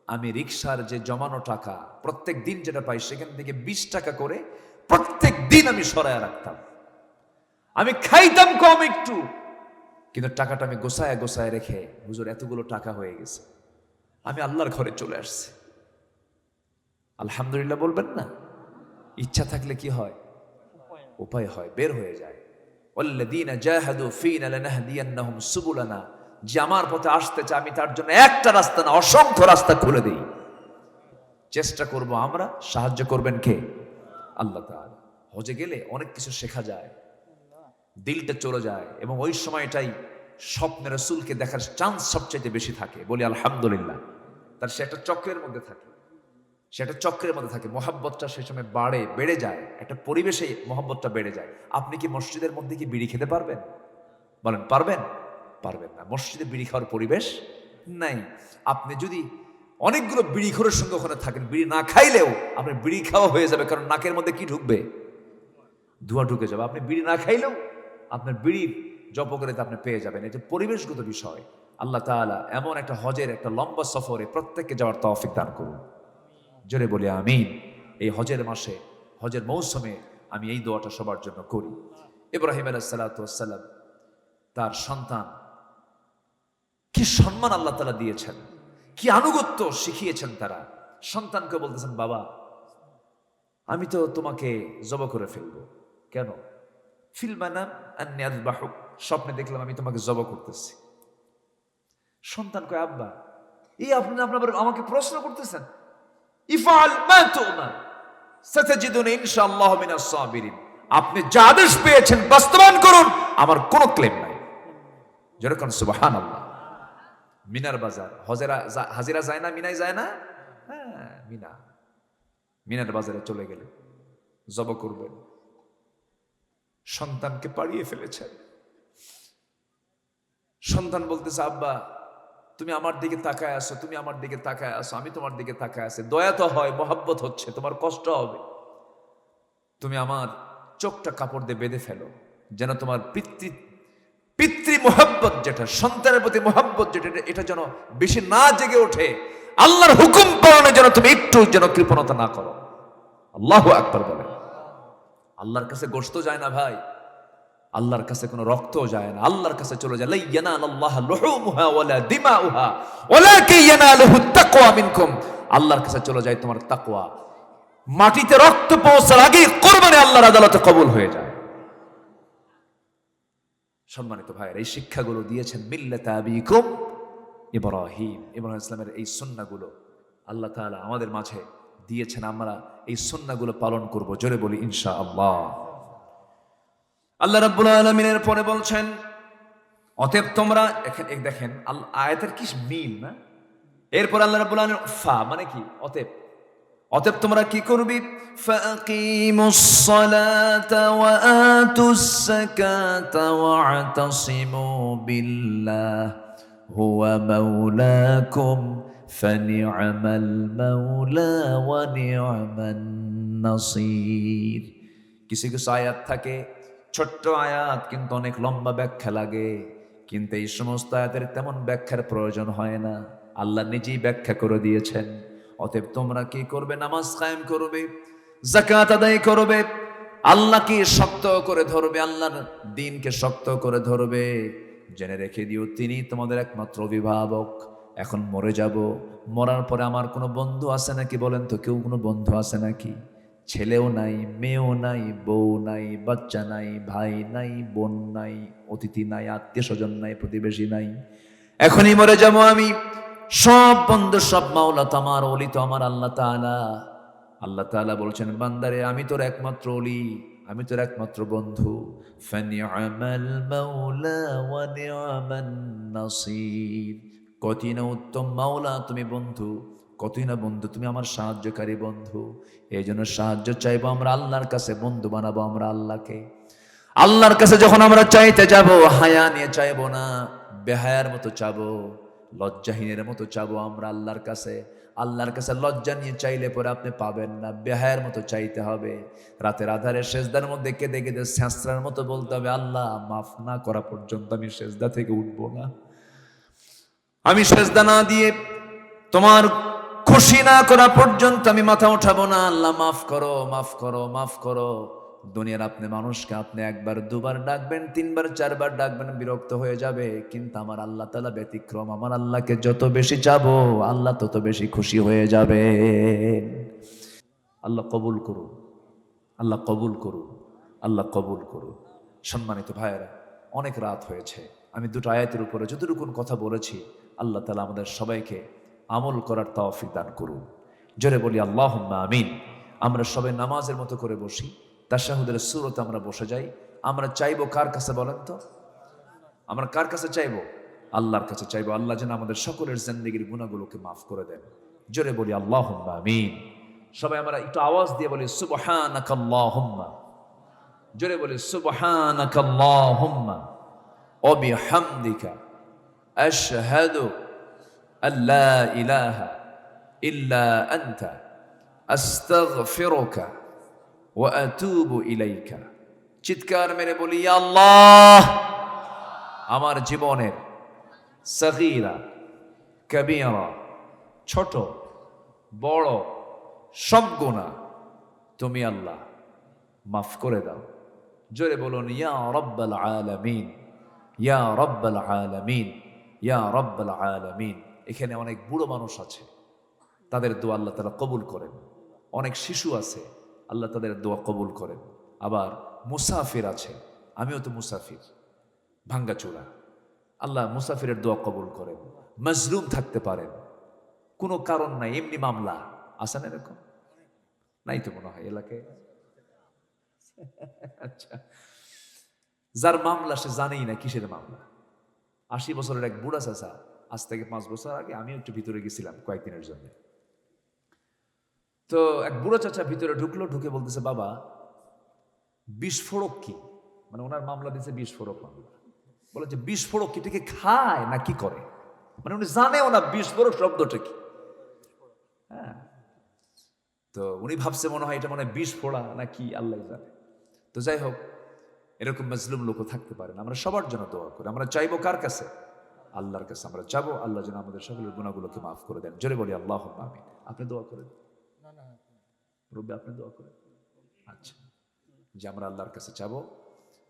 আমি রিক্সার যে জমানো টাকা, প্রত্যেক দিন যেটা পাই, সেখান থেকে 20 টাকা করে প্রত্যেক দিন আমি সরায় রাখতাম। আমি খাইতাম কম একটু, কিন্তু টাকাটা আমি গোছায় গোছায় রেখে, হুজুর এতগুলো টাকা হয়ে গেছে, আমি আল্লাহর ঘরে চলে আসছি। আলহামদুলিল্লাহ বলবেন না? ইচ্ছা থাকলে কি হয়? উপায় হয়, বের হয়ে যায়। ওয়াল্লাযীনা জাহাদু ফীনা লানাহদিয়ান্নাহুম সুবুলানা, যে আমার পথে আসতে চায়, আমি তার জন্য একটা রাস্তা না, অসংখ্য রাস্তা খুলে দেই। চেষ্টা করব আমরা, সাহায্য করবেন কে? আল্লাহ তাআলা। হজে গেলে অনেক কিছু শেখা যায়, দিলটা চলে যায়, এবং ওই সময়টাই স্বপ্নে রাসূলকে দেখার চান্স সবচেয়ে বেশি থাকে। বলি আলহামদুলিল্লাহ। তার সে একটা চক্রের মধ্যে থাকে, সেটা চক্রের মধ্যে থাকে, মহাব্বতটা সেই সময় বেড়ে যায়, একটা পরিবেশে মহাব্বতটা বেড়ে যায়। আপনি কি মসজিদের মধ্যে কি বিড়ি খেতে পারবেন? বলেন পারবেন? পারবেন না। মসজিদে বিড়ি খাওয়ার পরিবেশ নাই। আপনি যদি অনেকগুলো বিড়িখোরের সঙ্গে ওখানে থাকেন, বিড়ি না খাইলেও আপনার বিড়ি খাওয়া হয়ে যাবে, কারণ নাকের মধ্যে কি ঢুকবে? ধোঁয়া ঢুকে যাবে। আপনি বিড়ি না খাইলেও আপনার বিড়ির জপকরিতে আপনি পেয়ে যাবেন। এটা পরিবেশগত বিষয়। আল্লাহ তাআলা এমন একটা হজের একটা লম্বা সফরে প্রত্যেককে যাওয়ার তৌফিক দান করুন, জোরে বলি আমিন। এই হজের মাসে, হজের মৌসুমে আমি এই দোয়াটা সবার জন্য করি। ইব্রাহিম আলাইহিস সালাতু ওয়াস সালাম, তার সন্তান, কি সম্মান আল্লাহ তাআলা দিয়েছেন, কি আনুগত্য শিখিয়েছেন তারা। সন্তানকে বলতেছেন, বাবা আমি তো তোমাকে জবাই করে ফেলবো। কেন? ফিল মানাম আন্নী আযবাহুক, স্বপ্নে দেখলাম আমি তোমাকে জবাই করতেছি। সন্তান কয়, আব্বা এই আপনি আমাকে প্রশ্ন করতেছেন? ইফআল মা তু'মার সাতাজিদুনি ইনশাআল্লাহু মিনাস সাবিরিন। আপনি যা আদেশ পেয়েছেন বাস্তবায়ন করুন, আমার কোনো ক্লেম নাই। যেরকম সুবহানাল্লাহ। মিনার বাজার, হাজিরা যায় না, মিনায় যায় না? হ্যাঁ, মিনার বাজারে চলে গেলে জবাই করবেন। সন্তানকে পাড়িয়ে ফেলেছেন। সন্তান বলতেছে, আব্বা তুমি আমার দিকে তাকায় আসো, তুমি আমার দিকে তাকায় আসো, আমি তোমার দিকে তাকায় আসি, দয়া তো হয়, মহব্বত হচ্ছে, তোমার কষ্ট হবে, তুমি আমার চোখটা কাপড় দিয়ে বেঁধে ফেলো, যেন তোমার পিতৃ মহব্বত, যেটা সন্তানের প্রতি মহব্বত, যেটা এটা যেন বেশি না জেগে ওঠে। আল্লাহর হুকুম পালনে যেন তুমি একটু যেন কৃপণতা না করো। আল্লাহু আকবার বলেন। আল্লাহর কাছে গোশত যায় না ভাই, আল্লাহর কাছে কোনো রক্তও যায় না, আল্লাহর কাছে চলে যায়। লা ইয়ানালাল্লাহু লুহুমুহা ওয়ালা দিমাউহা ওয়ালাকিন ইয়ানালুহুত তাকওয়া মিনকুম। আল্লাহর কাছে চলে যায় তোমার তাকওয়া। মাটিতে রক্ত পৌঁছার আগে কুরবানি আল্লাহর আদালতে কবুল হয়ে যায়। সম্মানিত ভাইয়েরা, এই শিক্ষাগুলো দিয়েছেন মিল্লাতা আবিকুম ইব্রাহিম। ইব্রাহিম ইসলামের এই সুন্নাহগুলো আল্লাহ তাআলা আমাদের মাঝে দিয়েছেন, আমরা এই সুন্নাহগুলো পালন করব। জোরে বলি ইনশাআল্লাহ। আল্লাহ রাব্বুল আলামিনের পরে বলছেন, অতএব তোমরা, দেখেন আয়াতের কি মিল না। এরপর আল্লাহ রাব্বুল আলামিন ফা মানে কি, অতএব তোমরা কি করবি, ফাকিমুস সালাতা ওয়া আতুস যাকাতা ওয়া'তাসিমু বিল্লাহ হুয়া মাওলাকুম ফানি'মাল মাওলা ওয়া নি'মান নাসির। কিছু কিছু আয়াত থাকে ছোট্ট আয়াত, কিন্তু অনেক লম্বা ব্যাখ্যা লাগে, কিন্তু এই সমস্ত আয়াতের তেমন ব্যাখ্যার প্রয়োজন হয় না, আল্লাহ নিজেই ব্যাখ্যা করে দিয়েছেন। অতএব তোমরা কি করবে, নামাজ কায়েম করবে, যাকাত আদায় করবে, আল্লাহকে শক্ত করে ধরবে, আল্লাহর দ্বীনকে শক্ত করে ধরবে। জেনে রেখে দিও তিনি তোমাদের একমাত্র অভিভাবক। এখন মরে যাব, মরার পরে আমার কোনো বন্ধু আছে নাকি বলেন তো? কেউ কোনো বন্ধু আছে নাকি? ছেলেও নাই, মেয়েও নাই, বউ নাই, বাচ্চা নাই, ভাই নাই, বোন নাই, অতিথি নাই, আত্মীয় স্বজন নাই, প্রতিবেশী নাই। এখনই মরে যাবো আমি। সব বন্ধু, সব মাওলা তো আমার, ওলি তো আমার আল্লাহ তাআলা। আল্লাহ তাআলা বলছেন, বান্দারে আমি তোর একমাত্র ওলি, আমি তোর একমাত্র বন্ধু। ফানি'মাল মাওলা ওয়া নি'মান নাসির। কতই না উত্তম মাওলা তুমি বন্ধু, কতই না বন্ধু তুমি আমার সাহায্যকারী বন্ধু। এই জন্য সাহায্য চাইবো আমরা আল্লাহর কাছে, বন্ধু বানাবো আমরা আল্লাহকে। আল্লাহর কাছে যখন আমরা চাইতে যাব, হায়া নিয়ে চাইবো না, বেহায়ার মতো চাবো, লজ্জাহীনের মতো চাবো আমরা আল্লাহর কাছে। আল্লাহর কাছে লজ্জা নিয়ে চাইলে পরে আপনি পাবেন না, বেহায়ার মতো চাইতে হবে। রাতের আধারে সেজদার মধ্যে কেঁদে কেঁদে স্যাঁচড়ার মতো বলতে হবে, আল্লাহ মাফ না করা পর্যন্ত আমি সেজদা থেকে উঠবো না। আমি সেজদা না দিয়ে তোমার খুশি না করা পর্যন্ত আমি মাথা উঠাবো না। আল্লাহ মাফ করো, মাফ করো, মাফ করো। দুনিয়ার আপনি মানুষকে আপনি একবার দুবার ডাকবেন, তিনবার চারবার ডাকবেন, বিরক্ত হয়ে যাবে, কিন্তু আমার আল্লাহ তাআলা ব্যতিক্রম। আমার আল্লাহকে যত বেশি চাবো, আল্লাহ তত বেশি খুশি হয়ে যাবে। আল্লাহ কবুল করুন, আল্লাহ কবুল করুন, আল্লাহ কবুল করুন। সম্মানিত ভাইয়েরা, অনেক রাত হয়েছে। আমি দুটো আয়াতের উপরে যতটুকু কথা বলেছি, আল্লাহ তাআলা আমাদের সবাইকে আমল করার তৌফিক দান করুন। জোরে বলি আল্লাহুম্মা আমিন। আমরা সবাই নামাজের মতো করে বসি, তাশাহুদের সূরতে আমরা বসে যাই। আমরা চাইবো কার কাছে বলেন তো? আমরা কার কাছে চাইবো? আল্লাহর কাছে চাইবো। আল্লাহ যেন আমাদের সকলের জিন্দেগীর গুনাহগুলোকে মাফ করে দেন। জোরে বলি আল্লাহুম্মা আমিন। সবাই আমরা একটু আওয়াজ দিয়ে বলি সুবহানাকাল্লাহুম্মা। জোরে বলি সুবহানাকাল্লাহুম্মা ওয়া বিহামদিকা আশহাদু আল্লা ইলাহা ইল্লা আনতা আস্তাগফিরুকা ওয়া আতুবু ইলাইকা। চিৎকার মেরে বলি, ইয়া আল্লাহ, আমার জীবনের সগীরা কবীরা, ছোট বড় সব গুনাহ তুমি আল্লাহ মাফ করে দাও। জোরে বলুন, ইয়া রাব্বাল আলামিন, ইয়া রাব্বাল আলামিন, ইয়া রাব্বাল আলামিন। এখানে অনেক বুড়ো মানুষ আছে, তাদের দোয়া আল্লাহ তাআলা কবুল করেন। অনেক শিশু আছে, আল্লাহ তাদের দোয়া কবুল করেন। আবার মুসাফির আছে, আমিও তো মুসাফির, ভাঙ্গাচোরা, আল্লাহ মুসাফিরের দোয়া কবুল করেন। মজলুম থাকতে পারেন, কোনো কারণ নাই, এমনি মামলা আছে না? এরকম নাই তো মনে হয় এলাকায়। আচ্ছা, যার মামলা সে জানেই না কিসের মামলা। 80 বছরের এক বুড়া চাচা, আজ থেকে 5 বছর আগে আমি একটু ভিতরে গেছিলাম কয়েকদিনের জন্য। তো এক বুড়ো চাচা ভিতরে ঢুকলো, ঢুকে বলতেছে, বাবা বিস্ফোরক কি? মানে ওনার মামলা দিয়েছে বিস্ফোরক মামলা। বলে যে বিস্ফোরক কি, এটাকে খায় না কি করে? মানে উনি জানেও না বিস্ফোরক শব্দটা কি। হ্যাঁ, তো উনি ভাবছে মনে হয় এটা মনে হয় বিস্ফোড়া না কি, আল্লাহ জানে। তো যাই হোক, এরকম মাজলুম লোকও থাকতে পারেন। আমরা সবার জন্য দোয়া করি। আমরা চাইবো কার কাছে? আল্লাহর কাছে আমরা চাবো, আল্লাহ যেন আমাদের সকলের গুনাহগুলোকে মাফ করে দেন। জোরে বলি আল্লাহুম্মা আমিন। আপনি দোয়া করেন, রব্বি আপনি দোয়া করেন। আচ্ছা, যে আমরা আল্লাহর কাছে চাবো।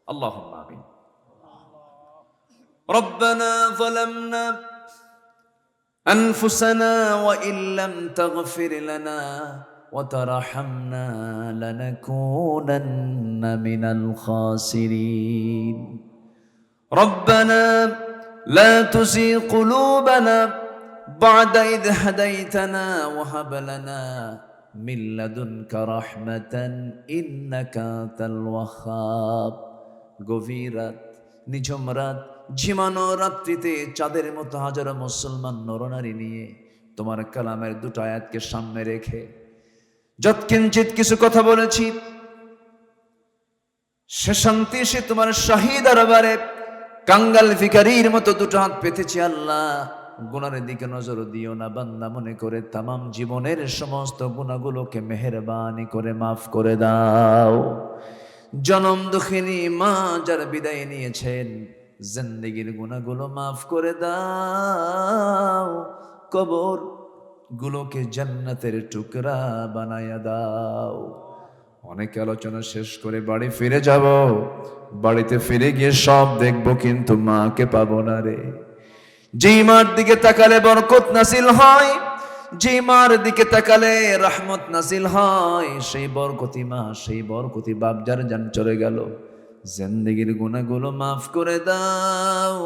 আল্লাহুম্মা আমিন। রব্বানা যালামনা আনফুসানা ওয়া ইল্লাম তাগফির লানা ওয়া তারহামনা লানাকুনান্না মিনাল খাসিরিন। রব্বানা لا تزغ قلوبنا বা'দা ইয হাদাইতানা ওয়া হাব লানা মিন লাদুনকা রাহমাতান ইন্নাকা আনতাল ওয়াহ্হাব। গভীর রাত, নিঝুম রাত, ঝিমানো রাত্রিতে চাঁদের মতো হাজারো মুসলমান নরনারী নিয়ে তোমার কালামের দুটো আয়াতকে সামনে রেখে যৎকিঞ্চিত কিছু কথা বলেছি, সে শান্তি সে তোমার শাহী দরবারে কাঙ্গাল ভিখারির মতো দুটো হাত পেতেছি। আল্লাহ, গুনার দিকে নজর দিও না, বান্দা মনে করে তামাম জীবনের সমস্ত গুনাহগুলোকে মেহেরবানি করে মাফ করে দাও। জনম দুঃখিনী মা যার বিদায় নিয়েছেন, জিন্দেগির গুনাহগুলো মাফ করে দাও। কবর গুলোকে জান্নাতের টুকরা বানায়া দাও। অনেক আলোচনা শেষ করে বাড়ি ফিরে যাব, বাড়িতে ফিরে গিয়ে সব দেখবো, কিন্তু মাকে পাবো না রে। যেই মার দিকে তাকালে বরকত নাসিল হয়, যেই মার দিকে তাকালে রহমত নাসিল হয়, সেই বরকতি মা, সেই বরকতি বাপ যার জান চলে গেল। জিন্দেগির গুনাহগুলো মাফ করে দাও,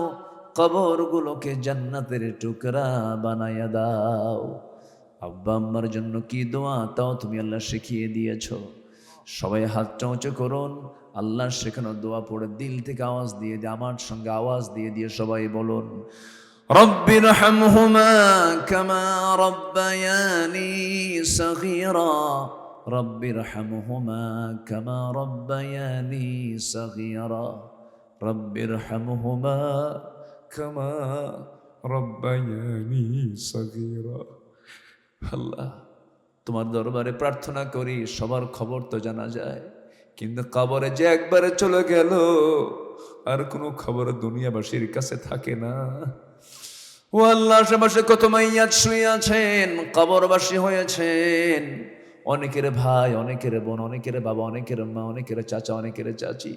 কবরগুলোকে জান্নাতের টুকরা বানায়া দাও। আব্বা আম্মার জন্য কি দোয়া তাও তুমি আল্লাহ শিখিয়ে দিয়েছো। সবাই হাতটা উঁচু করুন, আল্লাহর শেখানো দোয়া পড়ে দিল থেকে আওয়াজ দিয়ে দিয়ে আমার সঙ্গে আওয়াজ দিয়ে দিয়ে সবাই বলুন, রব্বিরহামহুমা কামা রব্বায়ানি সগীরা, রব্বিরহামহুমা কামা রব্বায়ানি সগীরা, রব্বিরহামহুমা কামা রব্বায়ানি সগীরা। আল্লাহ, তোমার দরবারে প্রার্থনা করি, সবার খবর তো জানা যায়, কিন্তু কবরে যে একবারে চলে গেল আর কোনো খবর দুনিয়াবাসীর কাছে থাকে না। ও আল্লাহ, আশেপাশে কত মাইয়াত শুয়ে আছেন, কবরবাসী হয়েছেন। অনেকের ভাই, অনেকের বোন, অনেকের বাবা, অনেকের মা, অনেকের চাচা, অনেকের চাচি,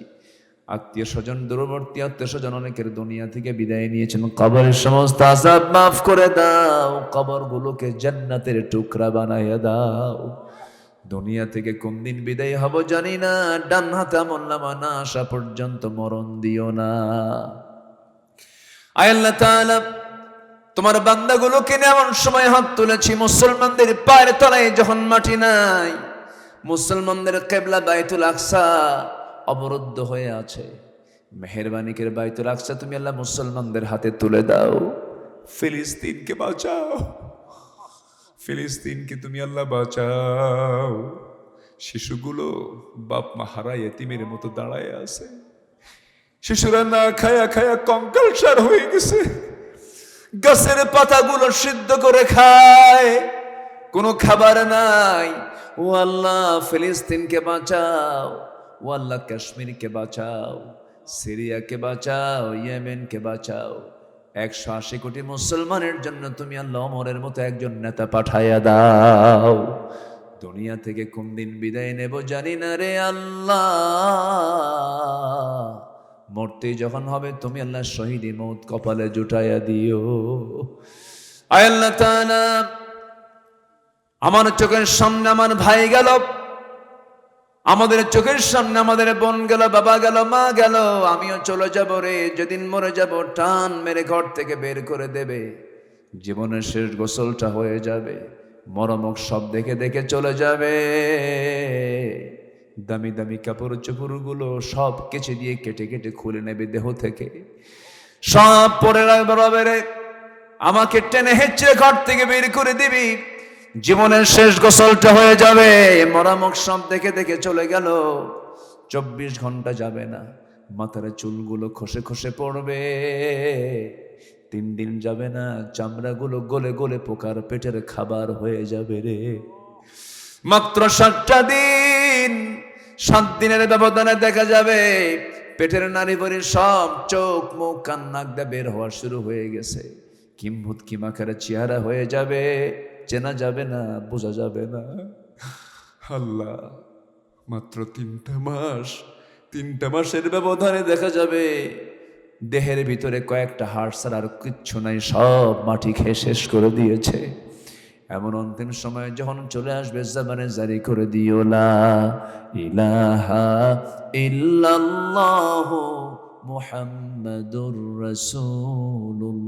আত্মীয় স্বজন, দূরবর্তী আত্মীয় স্বজন অনেকের দুনিয়া থেকে বিদায় নিয়েছেন। কবরের সমস্ত আযাব মাফ করে দাও, কবরগুলোকে জান্নাতের টুকরা বানাইয়া দাও। দুনিয়া থেকে কোন দিন বিদায় হব জানি না, ডান হাতে আমলনামা না আসা পর্যন্ত মরণ দিও না। আয় আল্লাহ তাআলা, তোমার বান্দাগুলোকে নিয়ে এমন সময় হাত তুলেছি, মুসলমানদের পায়ের তলায় যখন মাটি নাই, মুসলমানদের কিবলা বাইতুল আকসা অবরুদ্ধ হয়ে আছে। মেহেরবানি করে বাইতুল আকসা তুমি আল্লাহ মুসলমানদের হাতে তুলে দাও। ফিলিস্তিনকে বাঁচাও, ফিলিস্তিনকে তুমি আল্লাহ বাঁচাও। শিশুগুলো বাপ মা হারা এতিমের মতো দাঁড়ায় আছে, শিশুরা না খায়া খায়া কঙ্কালসার হয়ে গেছে, গাছের পাতাগুলো সিদ্ধ করে খায়, কোনো খাবার নাই। ও আল্লাহ, ফিলিস্তিনকে বাঁচাও। ও আল্লাহ, কাশ্মীরকে বাঁচাও, সিরিয়াকে বাঁচাও, ইয়েমেনকে বাঁচাও। 180 কোটি মুসলমানের জন্য তুমি আল্লাহ ওমরের মতো একজন নেতা পাঠাইয়া দাও। দুনিয়া থেকে কোন দিন বিদায় নেব জানি না রে আল্লাহ। মরতে যখন হবে তুমি আল্লাহ শহীদি মৌত কপালে জুটাইয়া দিও। আয় আল্লাহ তাআলা, আমার চোখের সামনে আমার ভাই গেল, আমাদের চোখের সামনে আমাদের বোন গেল, বাবা গেল, মা গেল, আমিও চলে যাব রে। যেদিন মরে যাব টান মেরে ঘর থেকে বের করে দেবে, জীবনের শেষ গোসলটা হয়ে যাবে, মরমক সব দেখে দেখে চলে যাবে। দামি দামি কাপড় চোপড়গুলো সব কেচে দিয়ে কেটে কেটে খুলে নেবে দেহ থেকে, সব পরে রাখবে রে। আমাকে টেনে হেঁচড়ে ঘর থেকে বের করে দিবি, জীবনের শেষ গোসলটা হয়ে যাবে, মরামক সব দেখে দেখে চলে গেল। 24 ঘন্টা যাবে না, মাথার চুলগুলো খসে খসে পড়বে। 3 দিন যাবে না, চামড়াগুলো গলে গলে পোকার পেটের খাবার হয়ে যাবে রে। মাত্র 7টা দিন, 7 দিনের ব্যবধানে দেখা যাবে পেটের নারী ভরি সব চোখ মুখ কান নাক দিয়ে বের হওয়া শুরু হয়ে গেছে। কিম্ভূত কিমাকারে চেহারা হয়ে যাবে, চেনা যাবে না, বোঝা যাবে না। আল্লাহ, মাত্র 3টা মাস, 3টা মাসের ব্যবধানে দেখা যাবে দেহের ভিতরে কয়েকটা হাড় ছাড়া আর কিচ্ছু নাই, সব মাটি খেয়ে শেষ করে দিয়েছে। এমন অন্তিম সময় যখন চলে আসবে, জবানে জারি করে দিও লা ইলাহা ইল্লাল্লাহ মুহাম্মাদুর রাসূলুল্লাহ।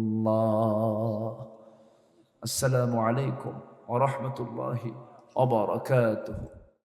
আসসালামু আলাইকুম ওয়া রাহমাতুল্লাহি ওয়া বারাকাতুহু।